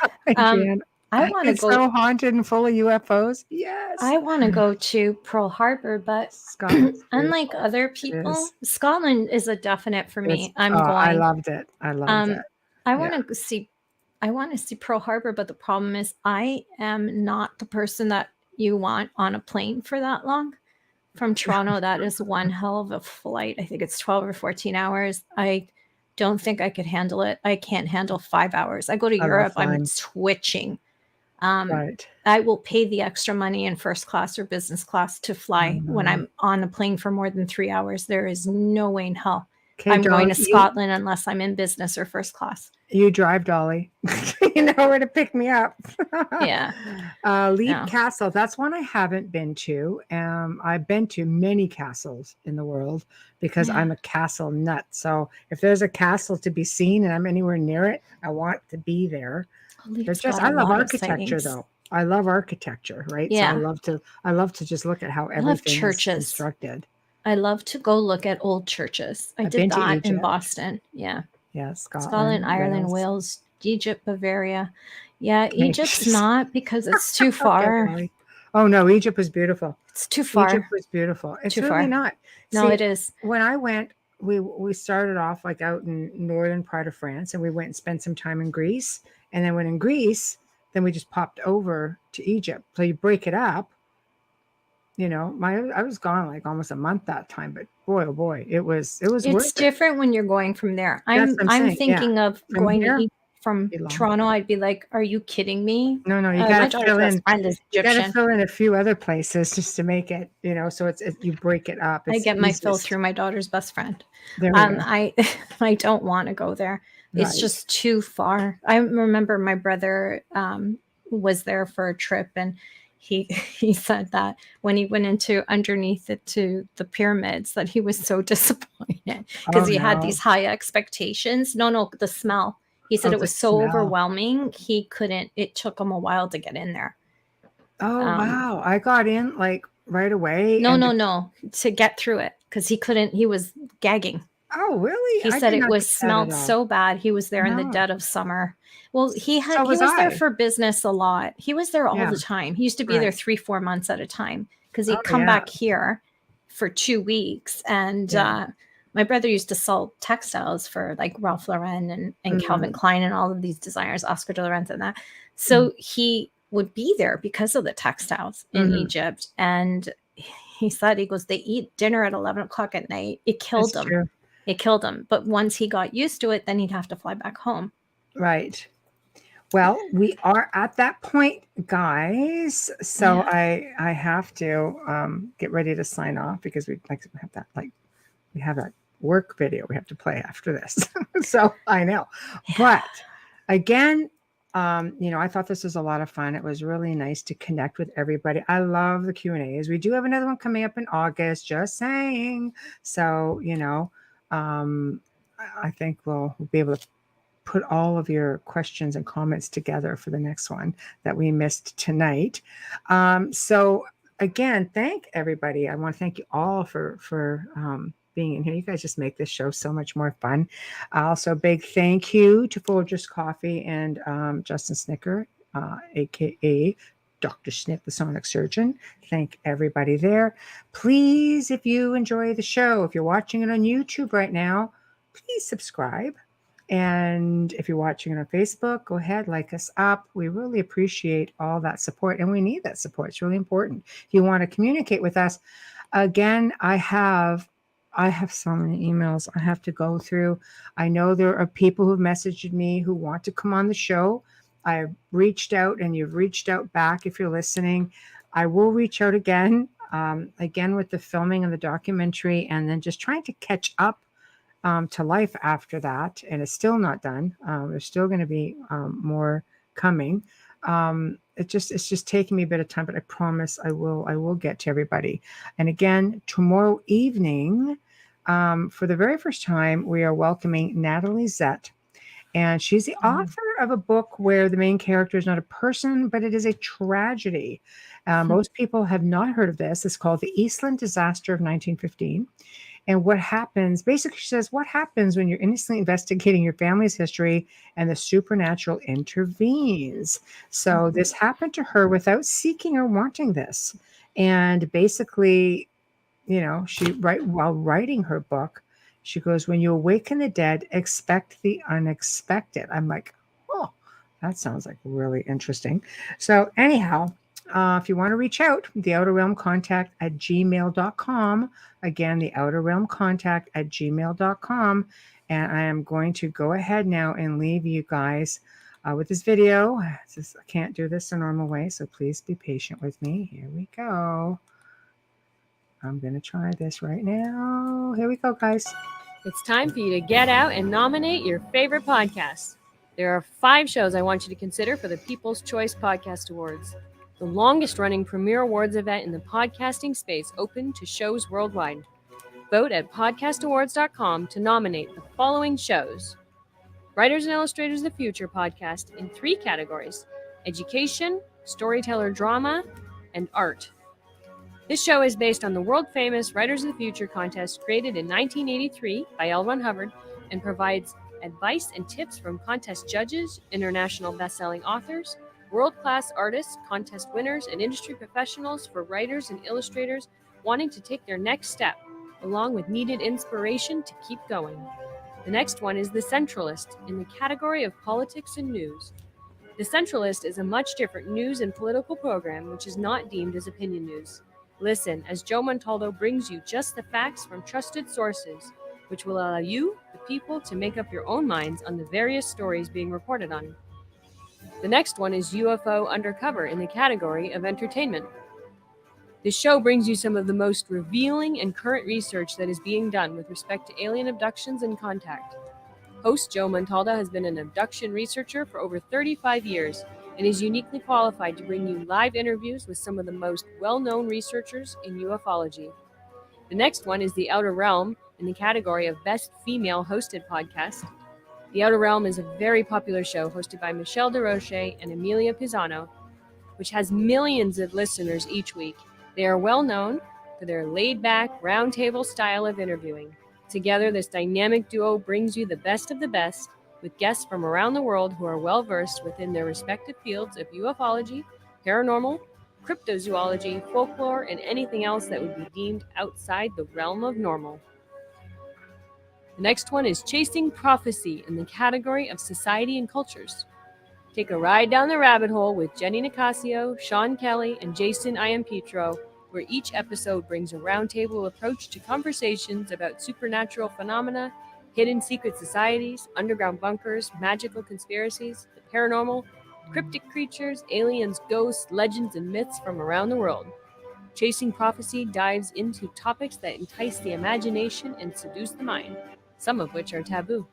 I want to go. So haunted and full of UFOs. Yes. I want to go to Pearl Harbor, but unlike other people, Scotland is a definite for me. I'm going. I loved it. I loved it. I want to see Pearl Harbor, but the problem is I am not the person that you want on a plane for that long. From Toronto, that is one hell of a flight. I think it's 12 or 14 hours. I don't think I could handle it. I can't handle 5 hours. I go to Europe, I'm twitching. I will pay the extra money in first class or business class to fly when I'm on a plane for more than 3 hours. There is no way in hell. Okay, I'm going Dolly, to Scotland unless I'm in business or first class. you drive, Dolly. You know where to pick me up. Yeah. Leap No. Castle. That's one I haven't been to. I've been to many castles in the world because Yeah. I'm a castle nut. So if there's a castle to be seen and I'm anywhere near it, I want to be there. Leap's Just got I a love lot of architecture sightings. though. I love architecture, right? So Yeah. I love to just look at how I love everything is churches. constructed. I love to go look at old churches. I I've did been to that in Egypt. Boston. Yeah. Yeah, Scotland, Ireland, Wales. Wales, Egypt, Bavaria. Yeah, Many Egypt's places. not because it's too Okay, far. Dolly. Oh no, Egypt was beautiful. It's too Egypt far. was beautiful. It's Too really far. not. No, See, it is. when I went, we started off like out in northern part of France, and we went and spent some time in Greece. And then when in Greece, then we just popped over to Egypt. So you break it up. You know, I was gone like almost a month that time, but boy, oh boy, it was It's worth it. different when you're going from there. That's what I'm saying. Thinking of From going here, to Egypt from be long. Toronto. I'd be like, "Are you kidding me?" No, you My got to daughter's fill best in. friend is You got to Egyptian. fill in a few other places just to make it. You know, so you break it up. I It's get my fill easiest. through my daughter's best friend. There we go. I don't want to go there. It's Right. just too far. I remember my brother was there for a trip, and he said that when he went into underneath it to the pyramids, that he was so disappointed because Oh, he had no. these high expectations. No, the smell. He said Oh, it the was so smell. overwhelming. He couldn't. It took him a while to get in there. Oh, wow. I got in like right away. No, to get through it because he couldn't. He was gagging. Oh, really? He I said did it not was get that at smelled all. so bad. He was there in the No. dead of summer. Well, he So was was there I. for business a lot. He was there all Yeah. the time. He used to be there Right. 3-4 months at a time because he'd Oh, come yeah. back here for 2 weeks. And Yeah. my brother used to sell textiles for like Ralph Lauren and Calvin Mm. Klein and all of these designers, Oscar de la Renta and that. So he would be there because of the textiles in Mhm. Egypt. And he said, he goes, they eat dinner at 11 o'clock at night. It killed It's him. true. It killed him. But once he got used to it, then he'd have to fly back home. Right. Well, we are at that point, guys. So Yeah. I have to get ready to sign off because we have that work video we have to play after this. So I know. But again, I thought this was a lot of fun. It was really nice to connect with everybody. I love the Q&As. We do have another one coming up in August, just saying. So, I think we'll be able to put all of your questions and comments together for the next one that we missed tonight. So again, thank everybody. I want to thank you all for being in here. You guys just make this show so much more fun. Also, big thank you to Folgers Coffee and Justin Snicker, aka Dr. Snip, the sonic surgeon. Thank everybody there. Please, if you enjoy the show, if you're watching it on YouTube right now, please subscribe. And if you're watching it on Facebook, go ahead, like us up. We really appreciate all that support, and we need that support. It's really important. If you want to communicate with us, again, I have so many emails I have to go through. I know there are people who've messaged me who want to come on the show. I've reached out, and you've reached out back. If you're listening, I will reach out again with the filming of the documentary, and then just trying to catch up to life after that, and it's still not done. There's still going to be more coming. It's just taking me a bit of time, but I promise I will get to everybody. And again, tomorrow evening, for the very first time, we are welcoming Natalie Zett. And she's the author of a book where the main character is not a person, but it is a tragedy. Most people have not heard of this. It's called The Eastland Disaster of 1915. And what happens, basically, she says, what happens when you're innocently investigating your family's history and the supernatural intervenes? So this happened to her without seeking or wanting this. And basically, while writing her book, she goes, when you awaken the dead, expect the unexpected. I'm like, oh, that sounds like really interesting. So anyhow, if you want to reach out, the Outer Realm contact at gmail.com. Again, the Outer Realm contact at gmail.com. And I am going to go ahead now and leave you guys with this video. I can't do this the normal way, so please be patient with me. Here we go. I'm going to try this right now. Here we go, guys. It's time for you to get out and nominate your favorite podcasts. There are 5 shows I want you to consider for the People's Choice Podcast Awards, the longest running premier awards event in the podcasting space, open to shows worldwide. Vote at podcastawards.com to nominate the following shows: Writers and Illustrators of the Future podcast in 3 categories: education, storyteller drama, and art. This show is based on the world-famous Writers of the Future contest created in 1983 by L. Ron Hubbard and provides advice and tips from contest judges, international best-selling authors, world-class artists, contest winners, and industry professionals for writers and illustrators wanting to take their next step, along with needed inspiration to keep going. The next one is The Centralist in the category of politics and news. The Centralist is a much different news and political program which is not deemed as opinion news. Listen as Joe Montaldo brings you just the facts from trusted sources, which will allow you, the people, to make up your own minds on the various stories being reported on. The next one is UFO Undercover in the category of entertainment. This show brings you some of the most revealing and current research that is being done with respect to alien abductions and contact. Host Joe Montaldo has been an abduction researcher for over 35 years and is uniquely qualified to bring you live interviews with some of the most well-known researchers in ufology. The next one is The Outer Realm in the category of Best Female Hosted Podcast. The Outer Realm is a very popular show hosted by Michelle Desrochers and Amelia Pisano, which has millions of listeners each week. They are well known for their laid-back, roundtable style of interviewing. Together, this dynamic duo brings you the best of the best, with guests from around the world who are well-versed within their respective fields of ufology, paranormal, cryptozoology, folklore, and anything else that would be deemed outside the realm of normal. The next one is Chasing Prophecy in the category of society and cultures. Take a ride down the rabbit hole with Jenny Nicasio, Sean Kelly, and Jason Iampietro, where each episode brings a roundtable approach to conversations about supernatural phenomena, hidden secret societies, underground bunkers, magical conspiracies, the paranormal, cryptic creatures, aliens, ghosts, legends, and myths from around the world. Chasing Prophecy dives into topics that entice the imagination and seduce the mind, some of which are taboo.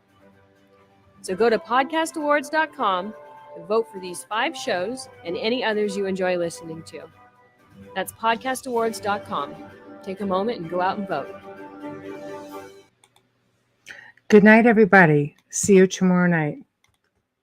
So go to podcastawards.com to vote for these 5 shows and any others you enjoy listening to. That's podcastawards.com. Take a moment and go out and vote. Good night, everybody. See you tomorrow night.